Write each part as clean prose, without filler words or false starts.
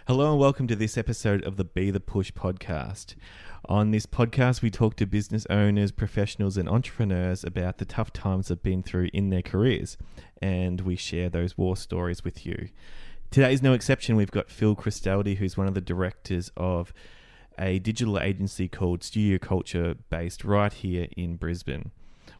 Hello and welcome to this episode of the Be the Push podcast. On this podcast, we talk to business owners, professionals and entrepreneurs about the tough times they've been through in their careers, and we share those war stories with you. Today is no exception. We've got Fil Cristaldi, who's one of the directors of a digital agency called Studio Culture based right here in Brisbane.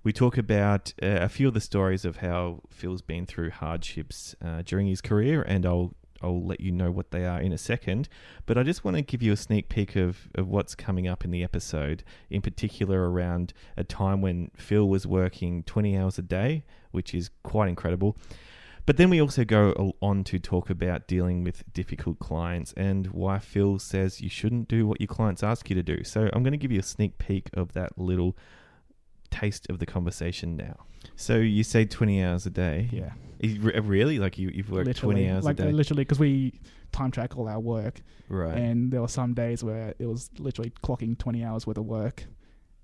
We talk about a few of the stories of how Phil's been through hardships during his career, and I'll let you know what they are in a second. But I just want to give you a sneak peek of what's coming up in the episode, in particular around a time when Phil was working 20 hours a day, which is quite incredible. But then we also go on to talk about dealing with difficult clients and why Phil says you shouldn't do what your clients ask you to do. So I'm going to give you a sneak peek of that little taste of the conversation now. So you say 20 hours a day? Yeah. Really? Like you've worked literally, 20 hours a day? Literally, because we time track all our work. Right. And there were some days where it was literally clocking 20 hours worth of work.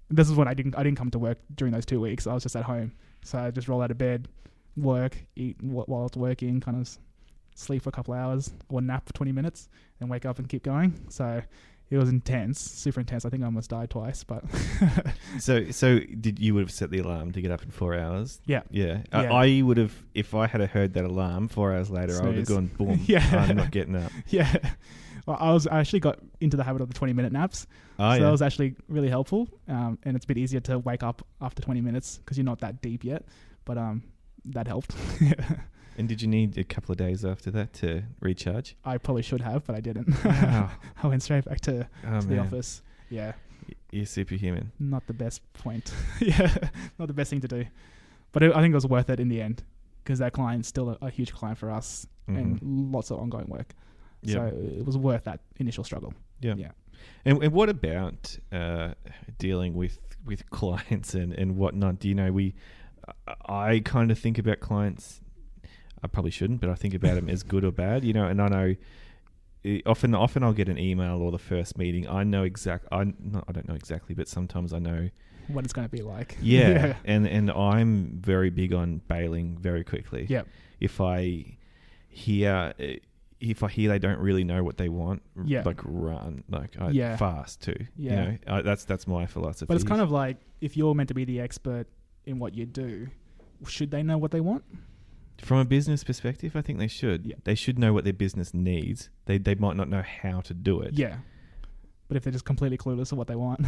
This is when I didn't come to work during those 2 weeks. I was just at home. So I just roll out of bed, work, eat while I was working, kind of sleep for a couple of hours or nap for 20 minutes and wake up and keep going. So it was intense, super intense. I think I almost died twice, but So did you would have set the alarm to get up in 4 hours? Yeah. Yeah. Yeah. I would have, if I had heard that alarm 4 hours later, Snooze. I would have gone, boom, Yeah. I'm not getting up. Yeah. Well, I actually got into the habit of the 20-minute naps. Oh, So yeah. that was actually really helpful. And it's a bit easier to wake up after 20 minutes because you're not that deep yet. But that helped. And did you need a couple of days after that to recharge? I probably should have, but I didn't. Wow. I went straight back to the man. office. Yeah. You're superhuman. Not the best point. Yeah. Not the best thing to do. But I think it was worth it in the end because that client's still a huge client for us and lots of ongoing work. Yep. So it was worth that initial struggle. Yeah. Yeah. And what about dealing with clients and whatnot? Do you know, I kind of think about clients, I probably shouldn't, but I think about them as good or bad, you know, and I know often I'll get an email or the first meeting. I don't know exactly, but sometimes I know what it's going to be like. Yeah. And I'm very big on bailing very quickly. Yeah. If I hear they don't really know what they want, like run, fast too. Yeah. You know, that's my philosophy. But it's kind of like if you're meant to be the expert in what you do, should they know what they want? From a business perspective, I think they should. Yeah. They should know what their business needs. They might not know how to do it. Yeah. But if they're just completely clueless of what they want,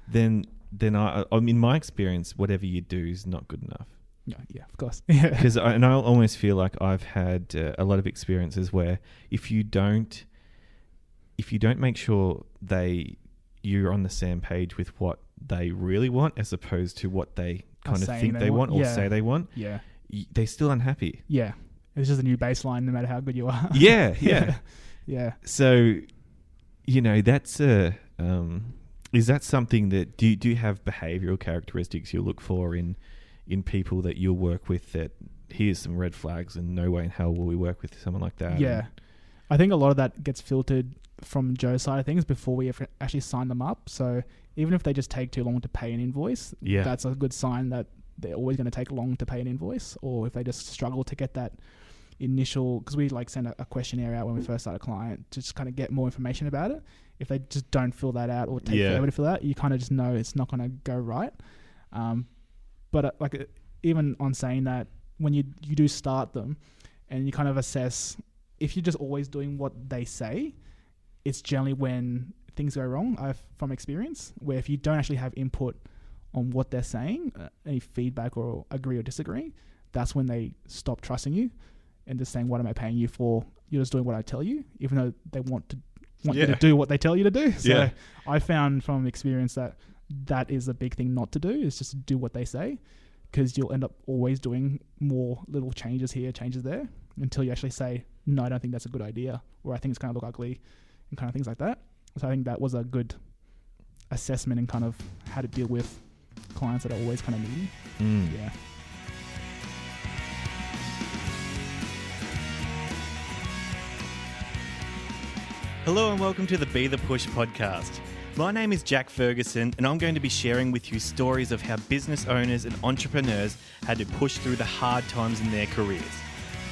then I in my experience, whatever you do is not good enough. Yeah, of course. Yeah. Because I almost feel like I've had a lot of experiences where if you don't make sure you're on the same page with what they really want as opposed to what they kind of think they want or say they want, yeah, they're still unhappy. Yeah. It's just a new baseline no matter how good you are. Yeah. Yeah. So, you know, that's is that something that do you have behavioural characteristics you look for in people that you'll work with that here's some red flags and no way in hell will we work with someone like that? Yeah. I think a lot of that gets filtered from Joe's side of things before we actually sign them up. So even if they just take too long to pay an invoice, that's a good sign that they're always going to take long to pay an invoice. Or if they just struggle to get that initial, because we send a questionnaire out when we first start a client to just kind of get more information about it. If they just don't fill that out or take forever to fill that, you kind of just know it's not going to go right. But even on saying that, when you do start them and you kind of assess, if you're just always doing what they say, it's generally when things go wrong, from experience, where if you don't actually have input on what they're saying, any feedback or agree or disagree, that's when they stop trusting you and just saying, what am I paying you for? You're just doing what I tell you, even though they want you to do what they tell you to do. So I found from experience that is a big thing not to do, is just do what they say, because you'll end up always doing more little changes here, changes there, until you actually say, no, I don't think that's a good idea, or I think it's going to look ugly, and kind of things like that. So I think that was a good assessment in kind of how to deal with clients that are always kind of needy. Yeah. Hello and welcome to the Be the Push podcast. My name is Jack Ferguson and I'm going to be sharing with you stories of how business owners and entrepreneurs had to push through the hard times in their careers.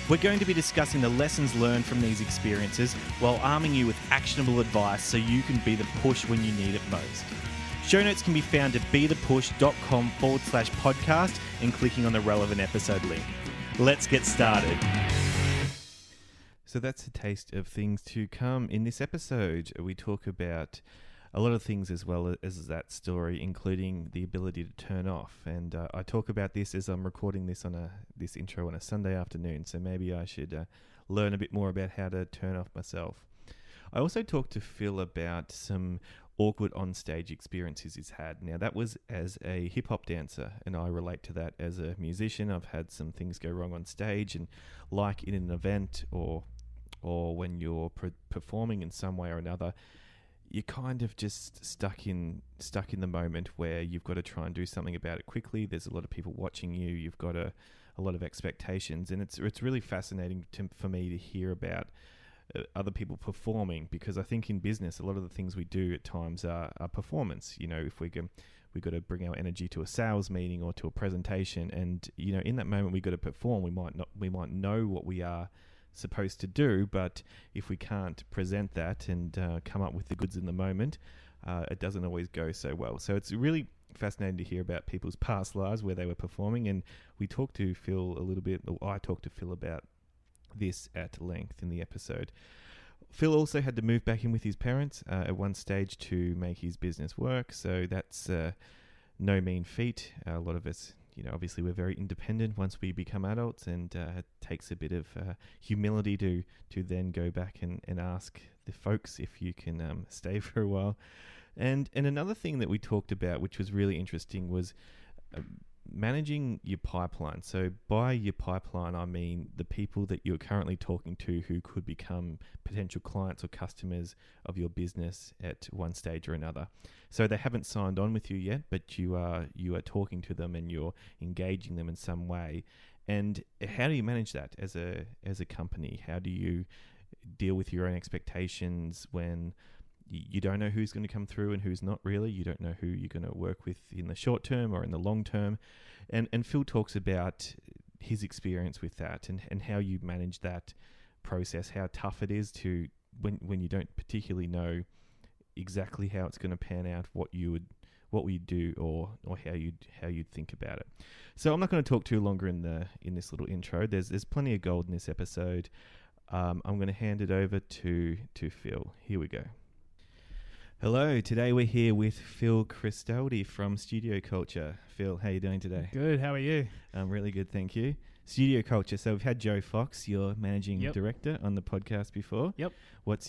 We're going to be discussing the lessons learned from these experiences while arming you with actionable advice so you can be the push when you need it most. Show notes can be found at bethepush.com/podcast and clicking on the relevant episode link. Let's get started. So that's a taste of things to come. In this episode, we talk about a lot of things as well as that story, including the ability to turn off. And I talk about this as I'm recording this this intro on a Sunday afternoon, so maybe I should learn a bit more about how to turn off myself. I also talked to Phil about some awkward on-stage experiences he's had. Now, that was as a hip-hop dancer, and I relate to that as a musician. I've had some things go wrong on stage, and like in an event or when you're performing in some way or another, you're kind of just stuck in the moment where you've got to try and do something about it quickly. There's a lot of people watching you. You've got a lot of expectations, and it's really fascinating for me to hear about other people performing, because I think in business a lot of the things we do at times are performance. You know, if we've got to bring our energy to a sales meeting or to a presentation, and you know, in that moment we've got to perform. We might know what we are supposed to do, but if we can't present that and come up with the goods in the moment, it doesn't always go so well. So it's really fascinating to hear about people's past lives where they were performing, and we talked to Phil a little bit, or I talked to Phil about this at length in the episode. Phil also had to move back in with his parents at one stage to make his business work, so that's no mean feat. A lot of us, you know, obviously we're very independent once we become adults, and it takes a bit of humility to then go back and ask the folks if you can stay for a while. And another thing that we talked about, which was really interesting, was managing your pipeline. So by your pipeline, I mean the people that you're currently talking to who could become potential clients or customers of your business at one stage or another. So they haven't signed on with you yet, but you are talking to them and you're engaging them in some way. And how do you manage that as a company? How do you deal with your own expectations when you don't know who's going to come through and who's not really? You don't know who you're going to work with in the short term or in the long term. And Phil talks about his experience with that and how you manage that process, how tough it is to when you don't particularly know exactly how it's going to pan out, what you do or how you'd think about it. So I'm not going to talk too longer in this little intro. There's plenty of gold in this episode. I'm going to hand it over to Phil. Here we go. Hello, today we're here with Fil Cristaldi from Studio Culture. Phil, how are you doing today? Good, how are you? I'm really good, thank you. Studio Culture, so we've had Joe Fox, your managing director, on the podcast before. Yep.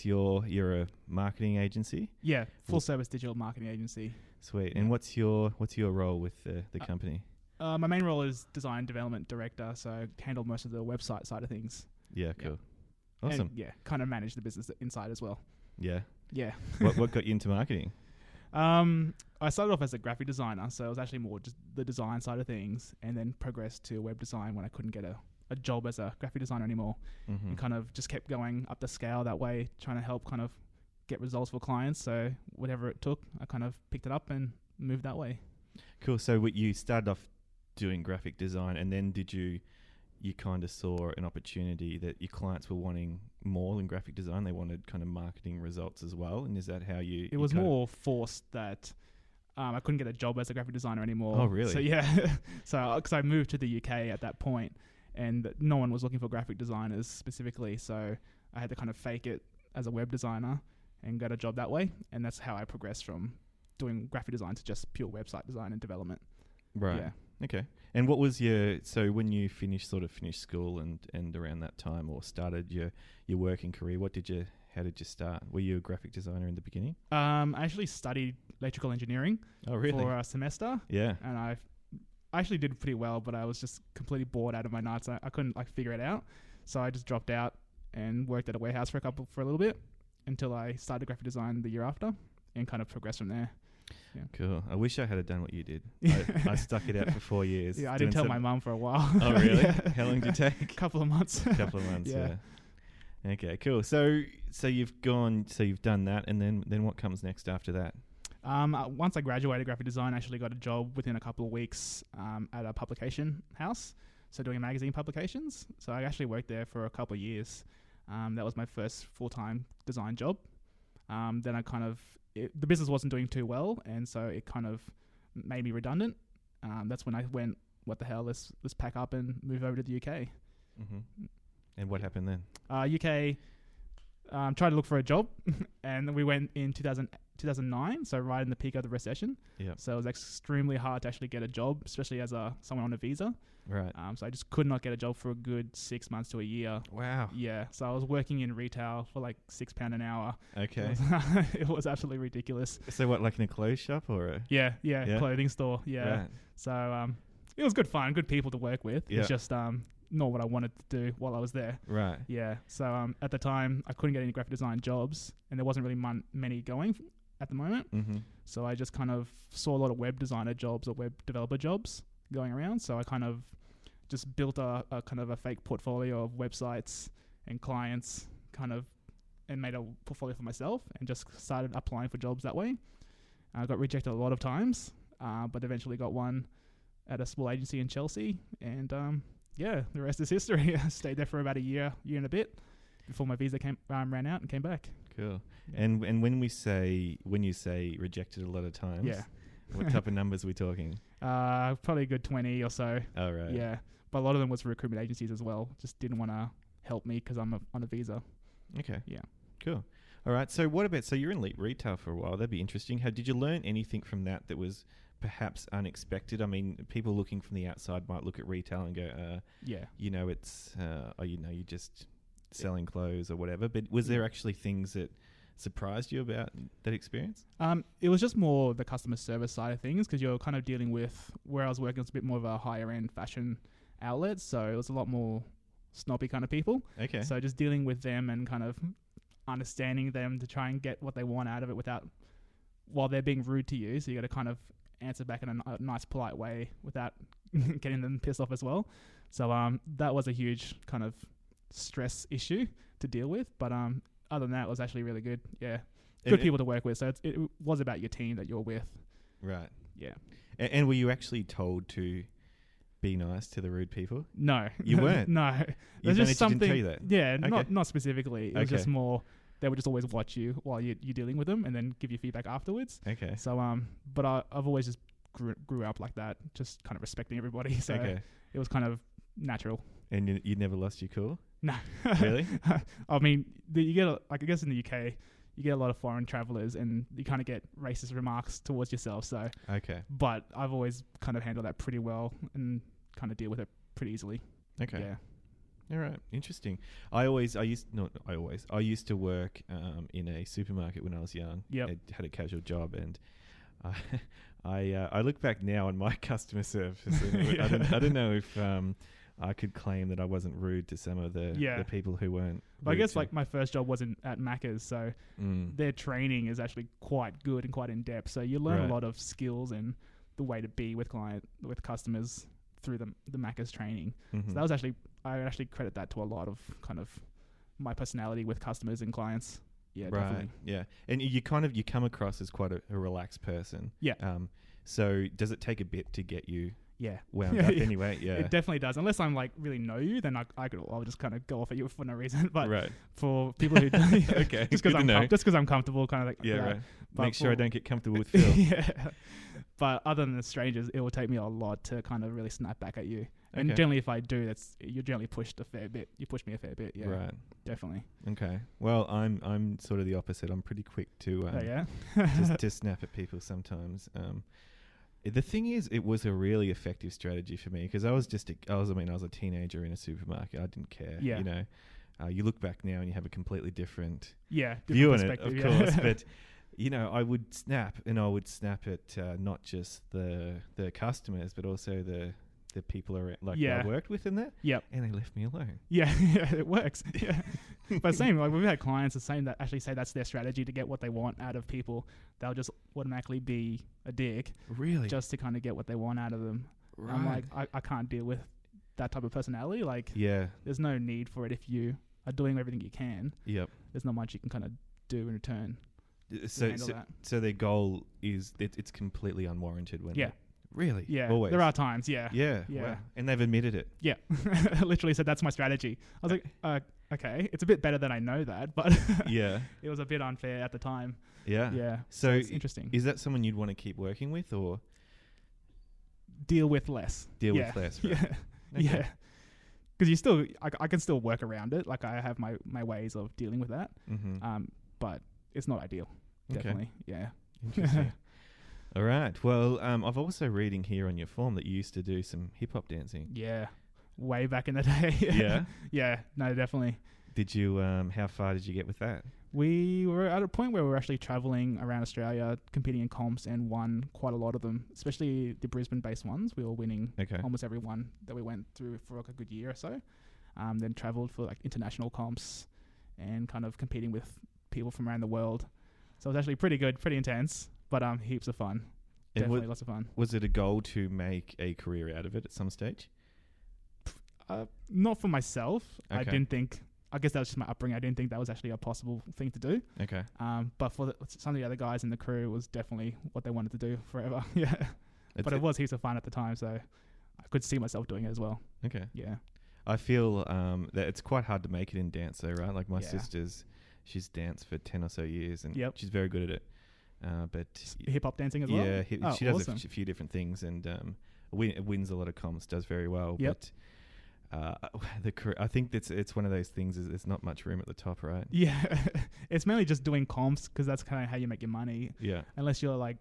You're a marketing agency? Yeah, full service digital marketing agency. Sweet. And what's your role with the company? My main role is design development director, so I handle most of the website side of things. Yeah, cool. Yep. Awesome. And, kind of manage the business inside as well. Yeah. Yeah. What got you into marketing? I started off as a graphic designer, so it was actually more just the design side of things, and then progressed to web design when I couldn't get a job as a graphic designer anymore. Mm-hmm. And kind of just kept going up the scale that way, trying to help kind of get results for clients. So whatever it took, I kind of picked it up and moved that way. Cool. So you started off doing graphic design, and then you kind of saw an opportunity that your clients were wanting more than graphic design. They wanted kind of marketing results as well. And is that how you... It was more forced that I couldn't get a job as a graphic designer anymore. Oh, really? So, yeah. So, because I moved to the UK at that point, and no one was looking for graphic designers specifically. So I had to kind of fake it as a web designer and get a job that way. And that's how I progressed from doing graphic design to just pure website design and development. Right. Yeah. Okay. And what was so when you finished school and around that time, or started your working career, how did you start? Were you a graphic designer in the beginning? I actually studied electrical engineering. Oh, really? For a semester. Yeah. And I actually did pretty well, but I was just completely bored out of my nuts. I couldn't figure it out. So I just dropped out and worked at a warehouse for a little bit until I started graphic design the year after and kind of progressed from there. Yeah. Cool. I wish I had done what you did. I stuck it out for 4 years. Yeah, I didn't tell my mum for a while. Oh, really? Yeah. How long did it take? Couple of months. Couple of months, yeah. Okay, cool. So you've done that, and then what comes next after that? Once I graduated graphic design, I actually got a job within a couple of weeks at a publication house. So doing magazine publications. So I actually worked there for a couple of years. That was my first full-time design job. Then I the business wasn't doing too well, and so it kind of made me redundant. That's when I went, what the hell, let's pack up and move over to the UK. Mm-hmm. And what happened then? UK, tried to look for a job, and we went in 2009, so right in the peak of the recession. Yep. So it was extremely hard to actually get a job, especially as someone on a visa. Right. So I just could not get a job for a good 6 months to a year. Wow. Yeah. So I was working in retail for like £6 an hour. Okay. It was absolutely ridiculous. So what, like in a clothes shop or a... Yeah, clothing store. Yeah. Right. So it was good fun, good people to work with. Yeah. It's just not what I wanted to do while I was there. Right. Yeah. So at the time, I couldn't get any graphic design jobs, and there wasn't really many going at the moment. Mm-hmm. So I just kind of saw a lot of web designer jobs or web developer jobs going around. So I kind of just built a kind of a fake portfolio of websites and clients, and made a portfolio for myself, and just started applying for jobs that way. I got rejected a lot of times, but eventually got one at a small agency in Chelsea, and the rest is history. I stayed there for about a year and a bit before my visa ran out and came back. Cool. Yeah. And when you say rejected a lot of times, yeah, what type of numbers are we talking? Probably a good 20 or so. Oh, right. Yeah, but a lot of them was recruitment agencies as well. Just didn't want to help me because I'm on a visa. Okay. Yeah. Cool. All right. So so you're in retail for a while. That'd be interesting. Did you learn anything from that was perhaps unexpected? I mean, people looking from the outside might look at retail and go, it's, you're just selling clothes or whatever. But was there actually things that surprised you about that experience? It was just more the customer service side of things, because you're kind of dealing with, where I was working, it's a bit more of a higher end fashion outlet. So it was a lot more snobby kind of people. Okay. So just dealing with them and kind of understanding them to try and get what they want out of it while they're being rude to you. So you got to kind of answer back in a nice, polite way without getting them pissed off as well. So that was a huge kind of stress issue to deal with. But other than that, it was actually really good. Yeah, good people to work with. So it was about your team that you're with. Right. Yeah. And were you actually told to be nice to the rude people? No, you weren't. No, there's just something. Didn't tell you that? Yeah, okay. not specifically. It was just more. They would just always watch you while you're dealing with them, and then give you feedback afterwards. Okay. So but I've always just grew up like that, just kind of respecting everybody. So it was kind of natural. And you never lost your cool? No. Really? I mean, you get I guess in the UK, you get a lot of foreign travelers, and you kind of get racist remarks towards yourself. So but I've always kind of handled that pretty well and kind of deal with it pretty easily. Okay. Yeah. All right, interesting. I used to work in a supermarket when I was young. Yep. I had a casual job, and I look back now on my customer service. I don't know if I could claim that I wasn't rude to some of the people who weren't. I guess like my first job wasn't at Macca's, so their training is actually quite good and quite in depth. So you learn a lot of skills and the way to be with customers through the Macca's training. Mm-hmm. So that was I actually credit that to a lot of kind of my personality with customers and clients. Yeah, definitely. Yeah, and you come across as quite a relaxed person. Yeah. So does it take a bit to get you Yeah. wound up anyway. Yeah. It definitely does. Unless I'm like really know you, then I'll just kind of go off at you for no reason. But for people who okay, just because I'm comfortable, kind of like right. Make sure I don't get comfortable with Phil. Yeah. But other than the strangers, it will take me a lot to kind of really snap back at you. And generally, if I do, you're generally pushed a fair bit. You push me a fair bit. Yeah. Right. Definitely. Okay. Well, I'm sort of the opposite. I'm pretty quick to to snap at people sometimes. The thing is, it was a really effective strategy for me because I was a teenager in a supermarket. I didn't care. Yeah. You know, you look back now and you have a completely different view on it, of course. But you know, I would snap at not just the customers, but also the people around, I worked with in there. Yep. And they left me alone. Yeah, it works. Yeah. But same, like we've had clients the same that actually say that's their strategy to get what they want out of people. They'll just automatically be a dick. Really? Just to kind of get what they want out of them. Right. I'm like, I can't deal with that type of personality. Like, there's no need for it if you are doing everything you can. Yep. There's not much you can kind of do in return. So their goal is it's completely unwarranted when Really? Yeah. Always. There are times. Yeah. Yeah. Yeah. Wow. And they've admitted it. Yeah. Literally said that's my strategy. I was like, okay, it's a bit better than I know that, but yeah, it was a bit unfair at the time. Yeah. Yeah. So it's interesting. Is that someone you'd want to keep working with, or deal with less? With less? Right? Yeah. Okay. Yeah. Because you still, I can still work around it. Like I have my ways of dealing with that. Mm-hmm. But it's not ideal. Definitely. Okay. Yeah. Interesting. All right. Well, I've also reading here on your form that you used to do some hip hop dancing. Yeah. Way back in the day. Yeah. Yeah. No, definitely. Did you? How far did you get with that? We were at a point where we were actually traveling around Australia, competing in comps, and won quite a lot of them, especially the Brisbane-based ones. We were winning almost every one that we went through for like a good year or so. Then travelled for like international comps and kind of competing with people from around the world. So it was actually pretty good, pretty intense, but heaps of fun. Definitely lots of fun. Was it a goal to make a career out of it at some stage? Not for myself. Okay. I guess that was just my upbringing. I didn't think that was actually a possible thing to do. Okay. But for some of the other guys in the crew, it was definitely what they wanted to do forever. Yeah. But it was heaps of fun at the time, so I could see myself doing it as well. Okay. Yeah. I feel that it's quite hard to make it in dance though, right? Like my sister's, she's danced for 10 or so years and she's very good at it. But hip-hop dancing as well? Yeah. She does a few different things and wins a lot of comps, does very well. Yep. But I think it's one of those things is there's not much room at the top, right? Yeah. It's mainly just doing comps because that's kind of how you make your money. Yeah. Unless you're like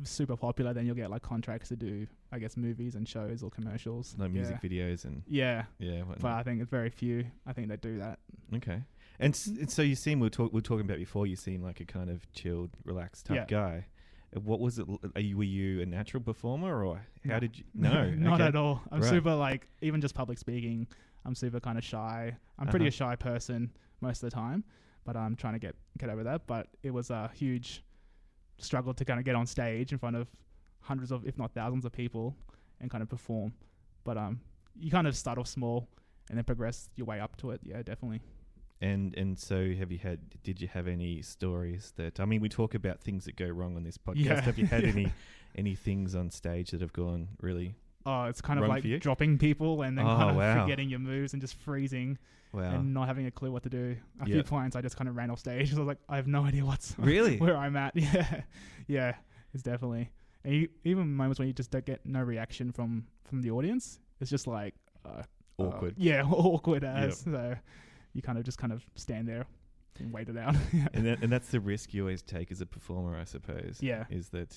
super popular, then you'll get like contracts to do, I guess, movies and shows or commercials. Like music videos and... Yeah. Yeah. But I think it's very few. I think they do that. Okay. And so you seem, we were talking about before, you seem like a kind of chilled, relaxed type guy. What was it? Were you a natural performer or how did you... No. Not at all. I'm super like, even just public speaking, I'm super kind of shy. I'm pretty a shy person most of the time, but I'm trying to get over that. But it was a huge struggle to kind of get on stage in front of hundreds of, if not thousands of people and kind of perform. But you kind of start off small and then progress your way up to it. Yeah, definitely. And so did you have any stories that, I mean, we talk about things that go wrong on this podcast. Yeah. Have you had any things on stage that have gone really it's kind of wrong like dropping people and then kind of forgetting your moves and just freezing and not having a clue what to do. A few points I just kind of ran off stage. I was like, I have no idea where I'm at. Yeah. Yeah, it's definitely. And even moments when you just don't get no reaction from the audience, it's just like awkward. Awkward as. So you kind of stand there and wait it out. and that's the risk you always take as a performer, I suppose. Yeah. Is that,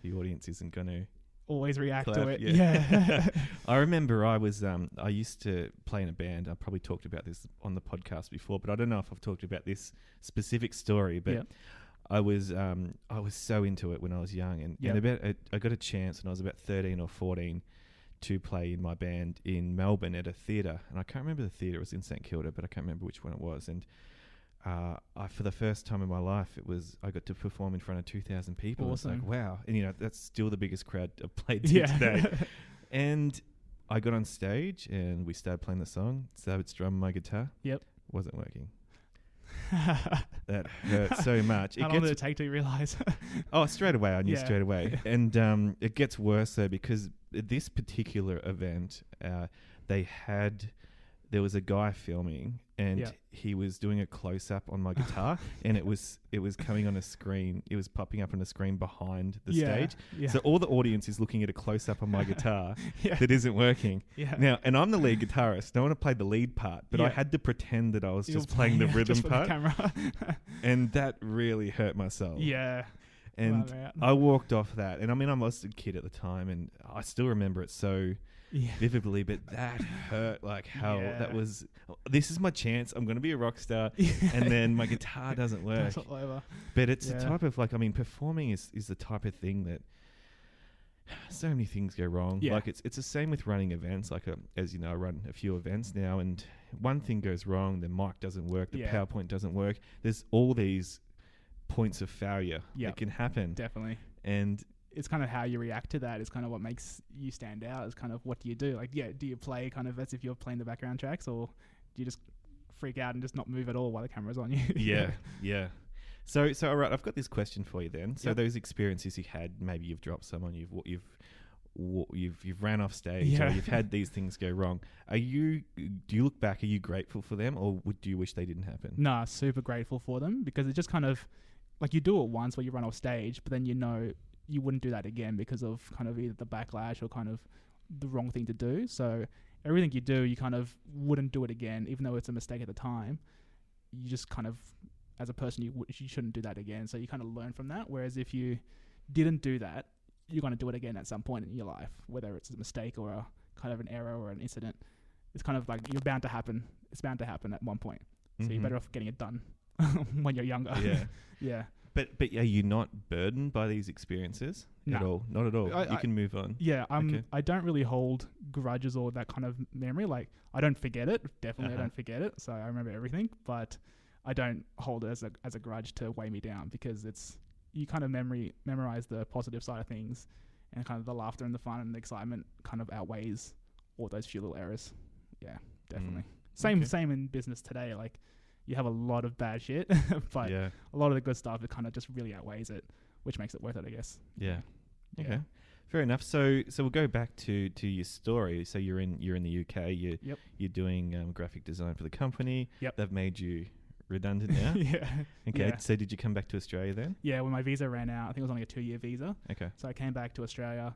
the audience isn't going to always react to it. Yeah. I remember I used to play in a band. I probably talked about this on the podcast before, but I don't know if I've talked about this specific story, but I was so into it when I was young and I got a chance when I was about 13 or 14 to play in my band in Melbourne at a theatre, and I can't remember the theatre. It was in St Kilda, but I can't remember which one it was. And for the first time in my life, I got to perform in front of 2,000 people. Awesome. It's like, wow. And that's still the biggest crowd I've played to today. And I got on stage and we started playing the song, started strumming my guitar. Yep. Wasn't working. That hurt so much. How long did it take to realize? Straight away. I knew straight away. And it gets worse though, because at this particular event, there was a guy filming and he was doing a close-up on my guitar and it was coming on a screen. It was popping up on a screen behind the stage. Yeah. So all the audience is looking at a close-up on my guitar that isn't working. Yeah. Now, and I'm the lead guitarist. I want to play the lead part, but I had to pretend that I was just playing the rhythm part. The camera. And that really hurt my soul. Yeah. And I walked off that. And I mean, I was a kid at the time and I still remember it so vividly, but that hurt like hell. That was, this is my chance. I'm going to be a rock star. And then my guitar doesn't work. But it's the type of performing is the type of thing that so many things go wrong. Like it's the same with running events. As you know, I run a few events now and one thing goes wrong. The mic doesn't work. The PowerPoint doesn't work. There's all these points of failure that can happen. Definitely. And it's kind of how you react to that is kind of what makes you stand out. Is kind of what do you do? Like, do you play kind of as if you're playing the background tracks, or do you just freak out and just not move at all while the camera's on you? Yeah. So all right, I've got this question for you then. So those experiences you had, maybe you've dropped someone, you've you've ran off stage, or you've had these things go wrong. Do you look back? Are you grateful for them, or do you wish they didn't happen? Nah, super grateful for them, because it just kind of like, you do it once where you run off stage, but then you wouldn't do that again because of kind of either the backlash or kind of the wrong thing to do. So everything you do, you kind of wouldn't do it again, even though it's a mistake at the time. You just kind of, as a person, you shouldn't do that again. So you kind of learn from that. Whereas if you didn't do that, you're going to do it again at some point in your life, whether it's a mistake or a kind of an error or an incident. It's kind of like you're bound to happen. It's bound to happen at one point. So you're better off getting it done when you're younger. Yeah. Yeah. But are you not burdened by these experiences at all? Not at all. You can move on. Yeah. I don't really hold grudges or that kind of memory. Like, I don't forget it. Definitely, I don't forget it. So I remember everything, but I don't hold it as a grudge to weigh me down, because you kind of memorize the positive side of things, and kind of the laughter and the fun and the excitement kind of outweighs all those few little errors. Yeah, definitely. Same in business today. Like, you have a lot of bad shit, but a lot of the good stuff, it kind of just really outweighs it, which makes it worth it, I guess. Yeah. Okay. Fair enough. So we'll go back to your story. So you're in the UK. You're doing graphic design for the company. Yep. They've made you redundant now. Yeah. Okay. Yeah. So did you come back to Australia then? Yeah. When my visa ran out, I think it was only a 2-year visa. Okay. So I came back to Australia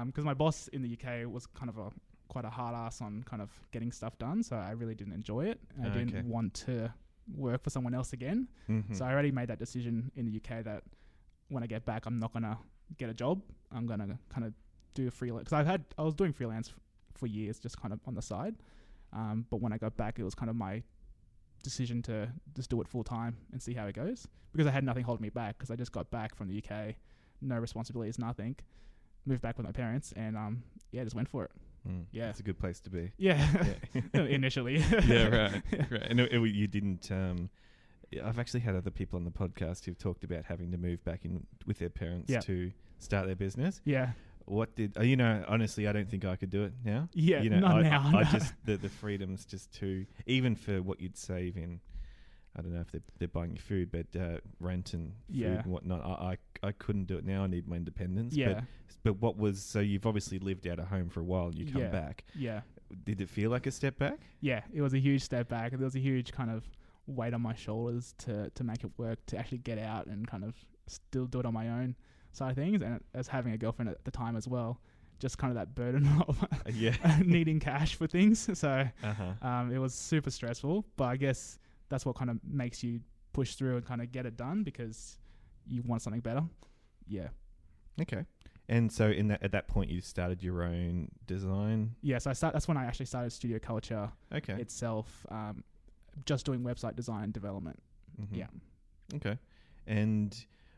because my boss in the UK was kind of quite a hard ass on kind of getting stuff done. So I really didn't enjoy it. I didn't want to work for someone else again. So I already made that decision in the UK that when I get back, I'm not going to get a job. I'm going to kind of do a freelance, because I was doing freelance for years, just kind of on the side. But when I got back, it was kind of my decision to just do it full time and see how it goes, because I had nothing holding me back, because I just got back from the UK, no responsibilities, nothing. Moved back with my parents, and just went for it. Yeah, it's a good place to be. Yeah. Initially. Yeah, right. And you didn't. I've actually had other people on the podcast who've talked about having to move back in with their parents to start their business. Yeah. What did honestly, I don't think I could do it now. Yeah, not now. I just the freedom's just too, even for what you'd save in. I don't know if they're buying you food, but rent and food and whatnot. I couldn't do it now. I need my independence. Yeah. But so you've obviously lived out of home for a while and you come back. Yeah. Did it feel like a step back? Yeah, it was a huge step back. There was a huge kind of weight on my shoulders to make it work, to actually get out and kind of still do it on my own side of things. And as having a girlfriend at the time as well, just kind of that burden of needing cash for things. So it was super stressful, but I guess that's what kind of makes you push through and kind of get it done, because you want something better. Yeah. Okay. And so at that point you started your own design? Yeah, so that's when I actually started Studio Culture itself, just doing website design and development. Yeah. Okay. And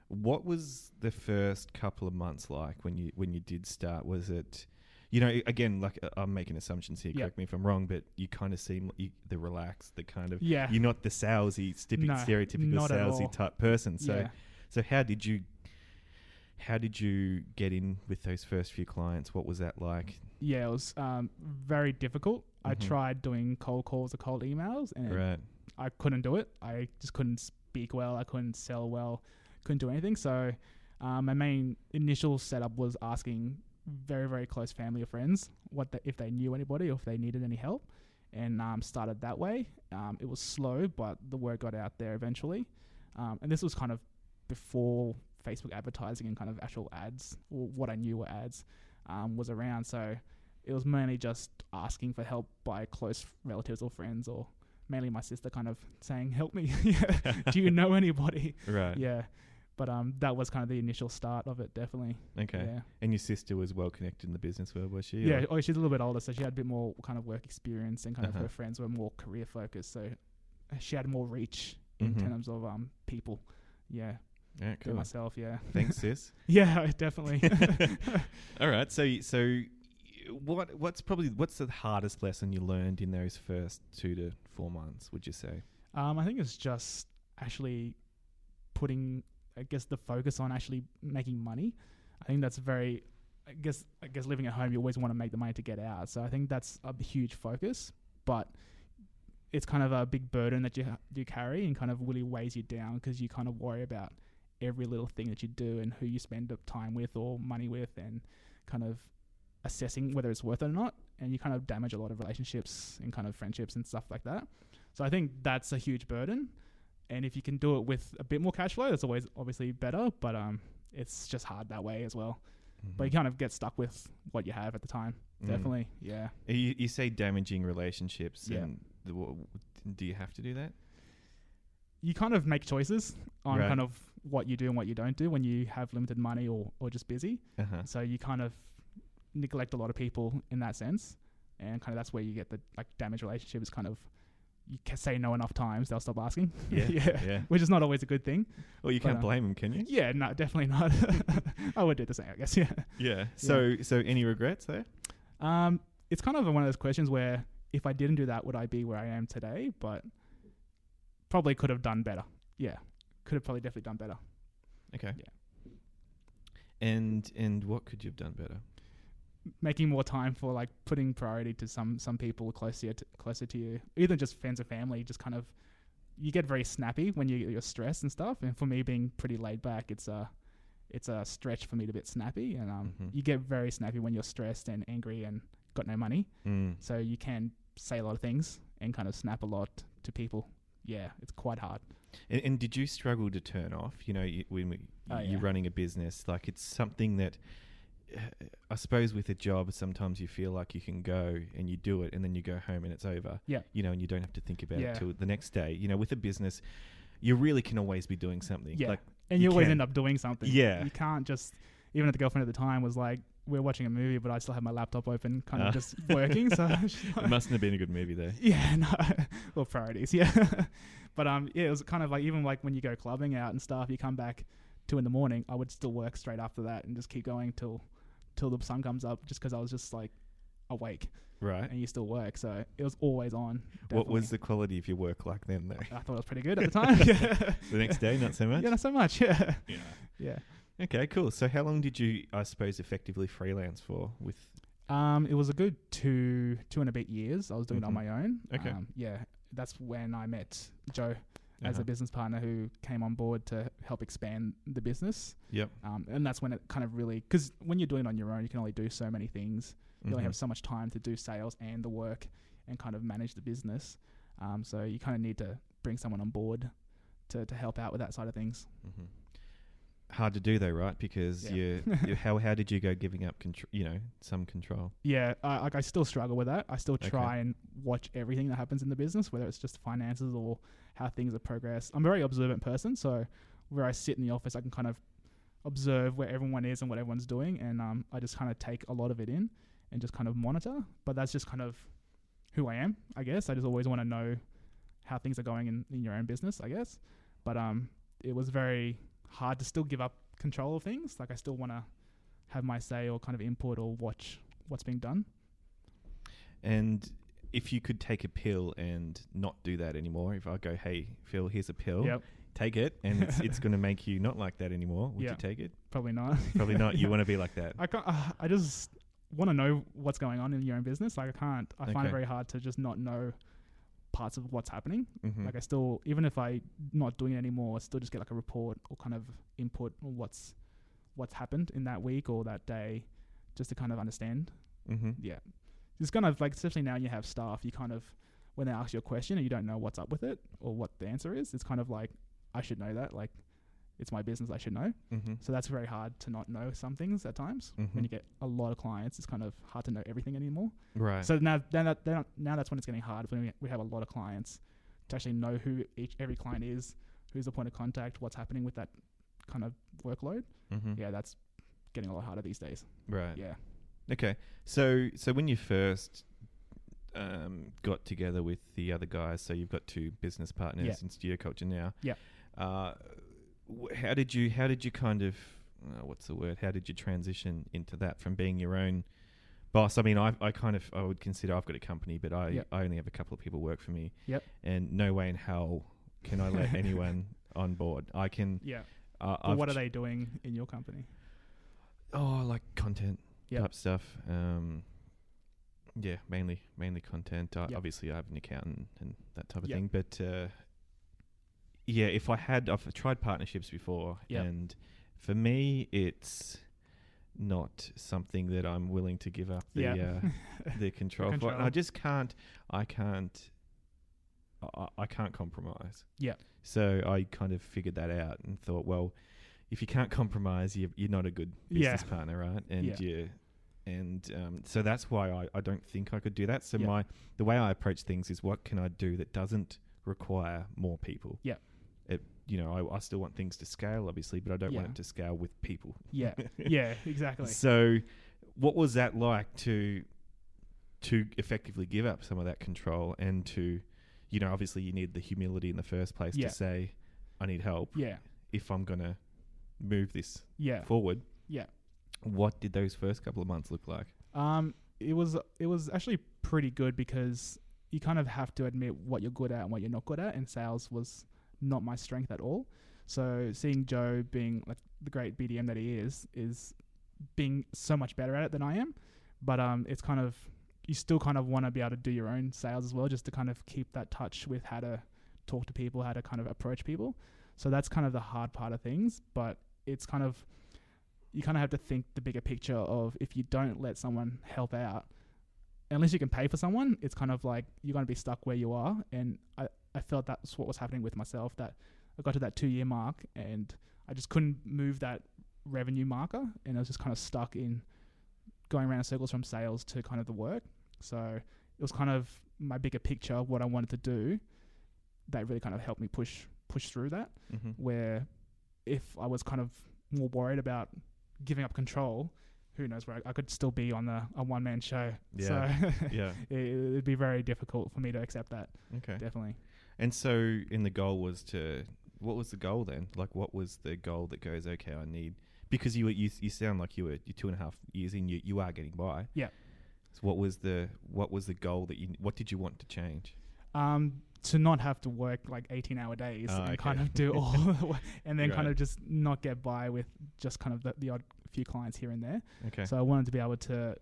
what was the first couple of months like when you did start? Was it, again, like I'm making assumptions here, correct me if I'm wrong, but you kind of seem the relaxed, the kind of, you're not the salesy, stereotypical salesy type person. So how did you get in with those first few clients? What was that like? Yeah, it was very difficult. I tried doing cold calls or cold emails, and I couldn't do it. I just couldn't speak well. I couldn't sell well. Couldn't do anything. So my main initial setup was asking very, very close family or friends if they knew anybody or if they needed any help, and started that way. It was slow, but the word got out there eventually. And this was kind of before Facebook advertising and kind of actual ads, or what I knew were ads, was around. So it was mainly just asking for help by close relatives or friends, or mainly my sister kind of saying, help me. Do you know anybody? Right. Yeah. But that was kind of the initial start of it, definitely. Okay. Yeah. And your sister was well connected in the business world, was she? Yeah. She's a little bit older, so she had a bit more kind of work experience, and kind of her friends were more career focused. So she had more reach in terms of people. Yeah. Yeah, cool. Myself, yeah. Thanks, sis. Yeah, definitely. All right. So what's the hardest lesson you learned in those first 2 to 4 months, would you say? I think it's just actually putting, I guess, the focus on actually making money. I think that's very, I guess living at home, you always want to make the money to get out. So I think that's a huge focus, but it's kind of a big burden that you carry, and kind of really weighs you down, because you kind of worry about every little thing that you do and who you spend time with or money with, and kind of assessing whether it's worth it or not, and you kind of damage a lot of relationships and kind of friendships and stuff like that. So I think that's a huge burden, and if you can do it with a bit more cash flow, that's always obviously better, but it's just hard that way as well. But you kind of get stuck with what you have at the time. Definitely, yeah. You say damaging relationships, and do you have to do that? You kind of make choices on kind of what you do and what you don't do when you have limited money or just busy. So you kind of neglect a lot of people in that sense, and kind of that's where you get the damaged relationship is kind of, you can say no enough times, they'll stop asking. Yeah. Which is not always a good thing. Well, you can't blame them, can you? Yeah, no, definitely not. I would do the same, I guess. Yeah. So any regrets there? It's kind of one of those questions where if I didn't do that, would I be where I am today? But probably could have done better. Yeah, could have probably definitely done better. Okay. Yeah. And what could you have done better? Making more time for putting priority to some people closer to you, either just friends or family. Just kind of, you get very snappy when you're stressed and stuff. And for me, being pretty laid back, it's a stretch for me to be snappy. And you get very snappy when you're stressed and angry and got no money. So you can say a lot of things and kind of snap a lot to people. Yeah, it's quite hard. And did you struggle to turn off? When you're running a business, it's something that, I suppose with a job, sometimes you feel like you can go and you do it and then you go home and it's over. Yeah. And you don't have to think about it till the next day. With a business, you really can always be doing something. Yeah. And you always end up doing something. Yeah. You can't just, even if the girlfriend at the time was like, we're watching a movie, but I still have my laptop open, kind of just working. So it mustn't have been a good movie though. Yeah, no. Well, priorities, yeah. But it was kind of even when you go clubbing out and stuff, you come back 2 a.m, I would still work straight after that and just keep going till the sun comes up, just because I was just awake. Right. And you still work. So it was always on. Definitely. What was the quality of your work like then though? I thought it was pretty good at the time. The next day, not so much? Yeah, not so much. Yeah. Yeah. Okay, cool. So how long did you, I suppose, effectively freelance for with? It was a good 2 and a bit years. I was doing it on my own. Okay. Yeah. That's when I met Joe as a business partner who came on board to help expand the business. Yep. And that's when it kind of really, because when you're doing it on your own, you can only do so many things. You only have so much time to do sales and the work and kind of manage the business. So you kind of need to bring someone on board to help out with that side of things. Hard to do though, right? Because how did you go giving up some control? Yeah, I still struggle with that. I still try and watch everything that happens in the business, whether it's just finances or how things are progressed. I'm a very observant person, so where I sit in the office, I can kind of observe where everyone is and what everyone's doing, and I just kind of take a lot of it in and just kind of monitor. But that's just kind of who I am, I guess. I just always want to know how things are going in your own business, I guess. But it was very hard to still give up control of things. I still want to have my say or kind of input or watch what's being done. And if you could take a pill and not do that anymore, if I go, hey, Phil, here's a pill, take it, and it's going to make you not like that anymore, would you take it? Probably not. Probably not. You want to be like that. I just want to know what's going on in your own business. I find it very hard to just not know parts of what's happening. I still, even if I not doing it anymore, I still just get a report or kind of input on what's happened in that week or that day, just to kind of understand. Yeah, it's kind of especially now you have staff, you kind of, when they ask you a question and you don't know what's up with it or what the answer is, it's kind of I should know that, it's my business, I should know. So that's very hard to not know some things at times. When you get a lot of clients, it's kind of hard to know everything anymore. Right. So now that's when it's getting hard. When we have a lot of clients, to actually know who every client is, who's the point of contact, what's happening with that kind of workload. Yeah, that's getting a lot harder these days. Right. Yeah. Okay. So when you first got together with the other guys, so you've got 2 business partners in Studio Culture now. Yeah. How did you kind of what's the word? How did you transition into that from being your own boss? I mean, I would consider I've got a company, but I only have a couple of people work for me. Yep. And no way in hell can I let anyone on board. I can. Yeah. What are they doing in your company? Oh, content type stuff. Yeah, mainly content. Obviously, I have an accountant and that type of thing, but. Yeah, I've tried partnerships before, and for me, it's not something that I'm willing to give up the the control for. And I just can't. I can't compromise. Yeah. So I kind of figured that out and thought, well, if you can't compromise, you're not a good business partner, right? And so that's why I don't think I could do that. So the way I approach things is, what can I do that doesn't require more people? Yeah. I still want things to scale, obviously, but I don't want it to scale with people. Yeah. Yeah, exactly. So what was that like to effectively give up some of that control and to, obviously you need the humility in the first place to say, I need help. Yeah. If I'm going to move this forward. Yeah. What did those first couple of months look like? It was actually pretty good, because you kind of have to admit what you're good at and what you're not good at, and sales was not my strength at all. So seeing Joe being like the great BDM that he is being so much better at it than I am. But it's kind of, you still kind of want to be able to do your own sales as well, just to kind of keep that touch with how to talk to people, how to kind of approach people. So that's kind of the hard part of things, but it's kind of, you kind of have to think the bigger picture of, if you don't let someone help out, unless you can pay for someone, it's kind of like you're going to be stuck where you are. And I felt that's what was happening with myself, that I got to that 2-year mark and I just couldn't move that revenue marker, and I was just kind of stuck in going around in circles from sales to kind of the work. So it was kind of my bigger picture of what I wanted to do that really kind of helped me push through that. Mm-hmm. Where if I was kind of more worried about giving up control, who knows where I could still be on a one-man show. Yeah. So it'd be very difficult for me to accept that. Okay. Definitely. And so the goal was what was the goal then? Like, what was the goal that goes, okay, I need, because you sound like you're 2.5 years in, you are getting by. Yeah. So what was the goal what did you want to change? To not have to work like 18-hour days and kind of do all, and then kind of just not get by with just kind of the odd few clients here and there. Okay. So I wanted to be able to,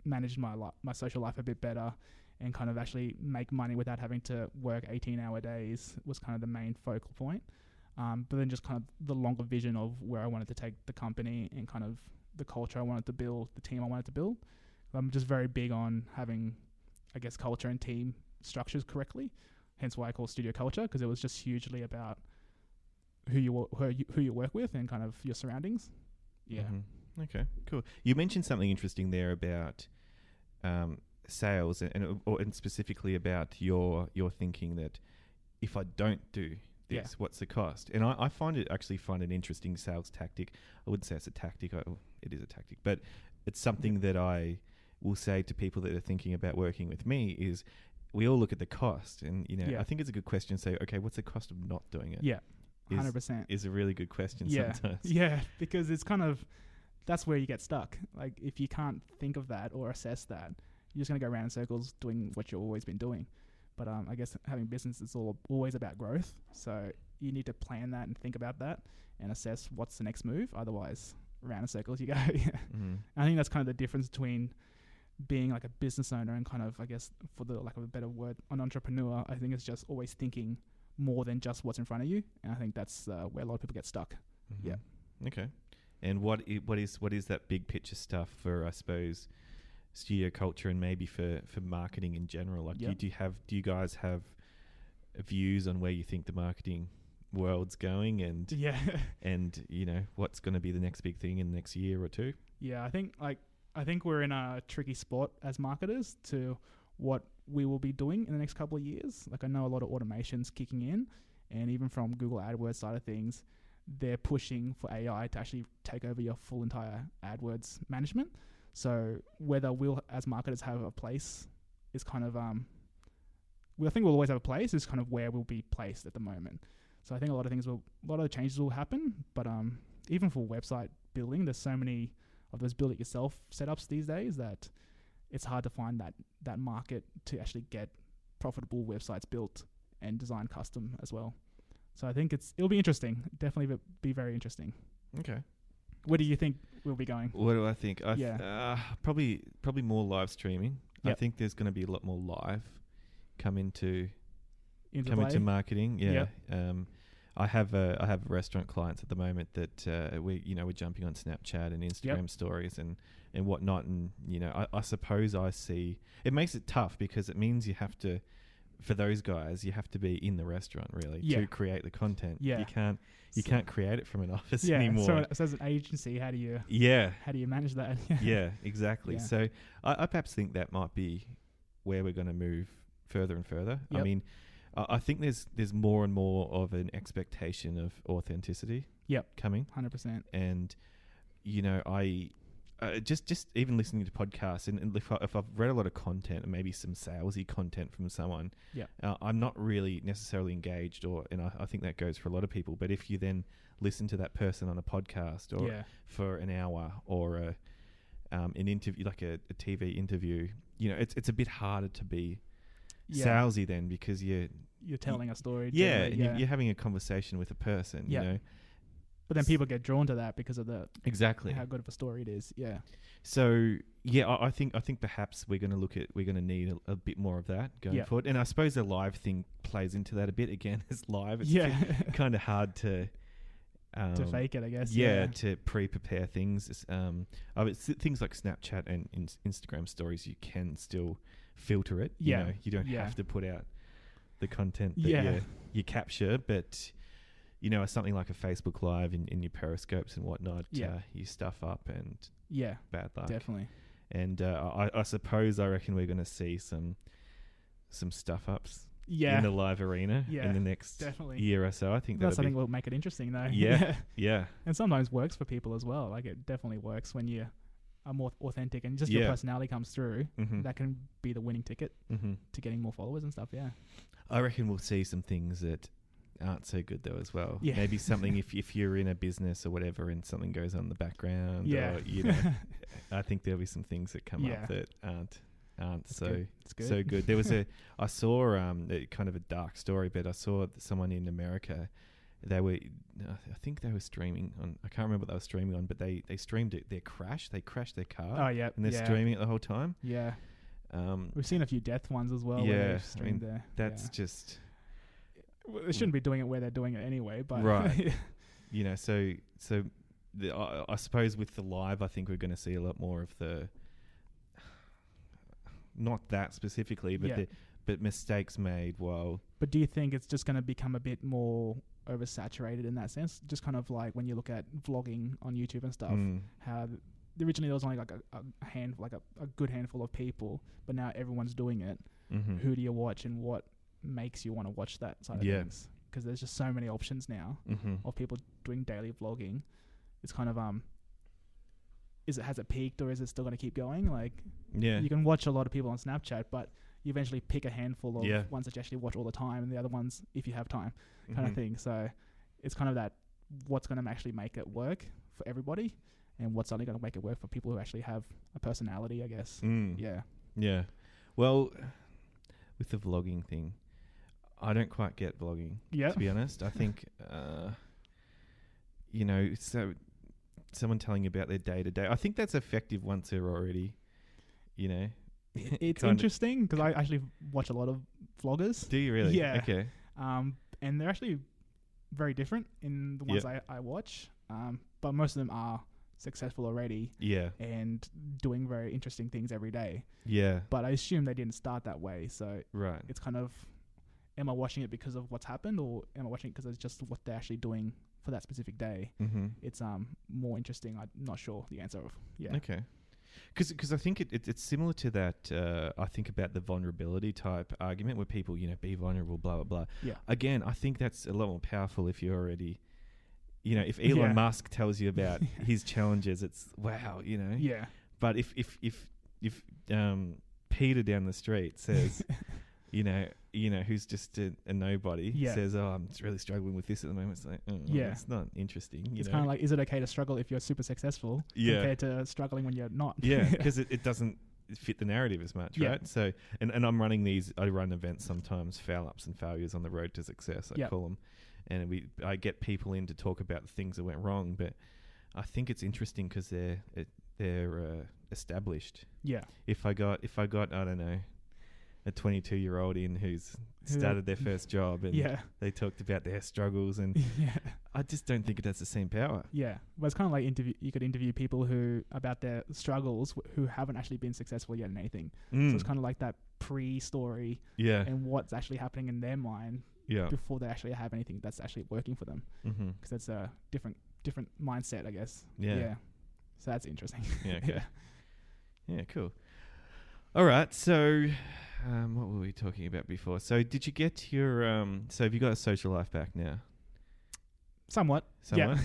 manage my social life a bit better and kind of actually make money without having to work 18-hour days was kind of the main focal point. But then just kind of the longer vision of where I wanted to take the company and kind of the culture I wanted to build, the team I wanted to build. I'm just very big on having, I guess, culture and team structures correctly, hence why I call studio culture, because it was just hugely about who you work with and kind of your surroundings. Yeah. Mm-hmm. Okay, cool. You mentioned something interesting there about sales and specifically about your thinking that if I don't do this, what's the cost? And I find an interesting sales tactic. I wouldn't say it's a tactic. It is a tactic, but it's something that I will say to people that are thinking about working with me is, we all look at the cost, and I think it's a good question to say, okay, what's the cost of not doing it? Yeah, 100% is a really good question sometimes. Yeah, because it's kind of, that's where you get stuck. Like, if you can't think of that or assess that, you're just going to go around in circles doing what you've always been doing. But I guess having business is always about growth, so you need to plan that and think about that and assess what's the next move. Otherwise, around in circles you go. Mm-hmm. I think that's kind of the difference between being like a business owner and kind of, I guess, for the lack of a better word, an entrepreneur. I think it's just always thinking more than just what's in front of you, and I think that's where a lot of people get stuck. Mm-hmm. Yeah. Okay. And what is that big picture stuff for, I suppose, studio culture and maybe for marketing in general? Like, do you guys have views on where you think the marketing world's going, and and what's going to be the next big thing in the next year or two? Yeah, I think we're in a tricky spot as marketers to what we will be doing in the next couple of years. Like, I know a lot of automation's kicking in, and even from Google AdWords side of things, they're pushing for AI to actually take over your full entire AdWords management. So whether we'll, as marketers, have a place is kind of, I think we'll always have a place, is kind of where we'll be placed at the moment. So I think a lot of the changes will happen, but even for website building, there's so many of those build it yourself setups these days that it's hard to find that market to actually get profitable websites built and designed custom as well. So I think it'll be interesting. Definitely be very interesting. Okay. Where do you think we'll be going? What do I think? Probably more live streaming. Yep. I think there's going to be a lot more live come into marketing. Yeah. Yep. I have restaurant clients at the moment that we're jumping on Snapchat and Instagram stories and whatnot, and I suppose I see it makes it tough because it means you have to, for those guys, you have to be in the restaurant really to create the content. You can't create it from an office anymore. So as an agency, how do you manage that? Yeah, exactly. Yeah. So I perhaps think that might be where we're going to move further and further. I mean, I think there's more and more of an expectation of authenticity coming. 100%. And, I just even listening to podcasts, and if I've read a lot of content and maybe some salesy content from someone, I'm not really necessarily engaged, and I think that goes for a lot of people. But if you then listen to that person on a podcast or for an hour or an interview, like a TV interview, it's a bit harder to be salesy then, because you're telling a story. You're having a conversation with a person, But then people get drawn to that because of how good of a story it is. Yeah. So I think perhaps we're going to need a bit more of that going forward. And I suppose the live thing plays into that a bit. Again, it's live. It's kind of hard to fake it, I guess. To pre-prepare things. Things like Snapchat and Instagram stories, you can still filter it. You don't have to put out the content that you capture, but something like a Facebook Live in your periscopes and whatnot, you stuff up and bad luck. Definitely. And I reckon we're going to see some stuff ups in the live arena in the next year or so. I think that's something will make it interesting though. Yeah. And sometimes works for people as well. Like it definitely works when you are more authentic and just your personality comes through. Mm-hmm. That can be the winning ticket to getting more followers and stuff. Yeah. I reckon we'll see some things that aren't so good though as well. Maybe something if you're in a business or whatever and something goes on in the background or I think there'll be some things that come up that aren't so good. There was I saw kind of a dark story, but I saw someone in America, I think they were streaming on, I can't remember what they were streaming on, but they streamed it, they crashed their car. And they're streaming it the whole time. We've seen a few death ones as well. That's just, well, they shouldn't be doing it where they're doing it anyway, but right. I suppose with the live, I think we're going to see a lot more of the, not that specifically, but mistakes made while. But do you think it's just going to become a bit more oversaturated in that sense? Just kind of like when you look at vlogging on YouTube and stuff, how originally there was only like a good handful of people, but now everyone's doing it. Mm-hmm. Who do you watch and what makes you want to watch that side of things? Because there's just so many options now of people doing daily vlogging. It's kind of has it peaked or is it still going to keep going? Like, you can watch a lot of people on Snapchat, but you eventually pick a handful of ones that you actually watch all the time, and the other ones if you have time, kind of thing. So it's kind of that what's going to actually make it work for everybody, and what's only going to make it work for people who actually have a personality, I guess. Yeah. Well, with the vlogging thing, I don't quite get vlogging, to be honest. I think, so someone telling you about their day-to-day, I think that's effective once they're already, It's interesting because I actually watch a lot of vloggers. Do you really? Yeah. Okay. And they're actually very different in the ones I watch, but most of them are successful already. Yeah. And doing very interesting things every day. Yeah. But I assume they didn't start that way, so it's kind of, am I watching it because of what's happened, or am I watching it because it's just what they're actually doing for that specific day? Mm-hmm. It's more interesting. I'm not sure the answer of. Yeah. Okay. Because I think it's similar to that. I think about the vulnerability type argument where people, be vulnerable, blah blah blah. Yeah. Again, I think that's a lot more powerful if you're already, if Elon Musk tells you about his challenges, it's wow, Yeah. But if Peter down the street says, who's just a nobody, says, "Oh, I'm really struggling with this at the moment." It's like, it's not interesting. It's kind of like, is it okay to struggle if you're super successful compared to struggling when you're not? Yeah, because it doesn't fit the narrative as much, right? So, and I'm running I run events sometimes, foul ups and failures on the road to success, I call them, and I get people in to talk about the things that went wrong, but I think it's interesting because they're established. Yeah. If I got I don't know, a 22-year-old in who's started their first job, and they talked about their struggles, and I just don't think it has the same power. Yeah, but it's kind of like you could interview people who about their struggles who haven't actually been successful yet in anything. So it's kind of like that pre-story, and what's actually happening in their mind before they actually have anything that's actually working for them. Because that's a different mindset, I guess. Yeah. So that's interesting. Yeah. Okay. Yeah. Cool. All right. So, what were we talking about before? So, did you get your so have you got a social life back now? Somewhat. Yeah.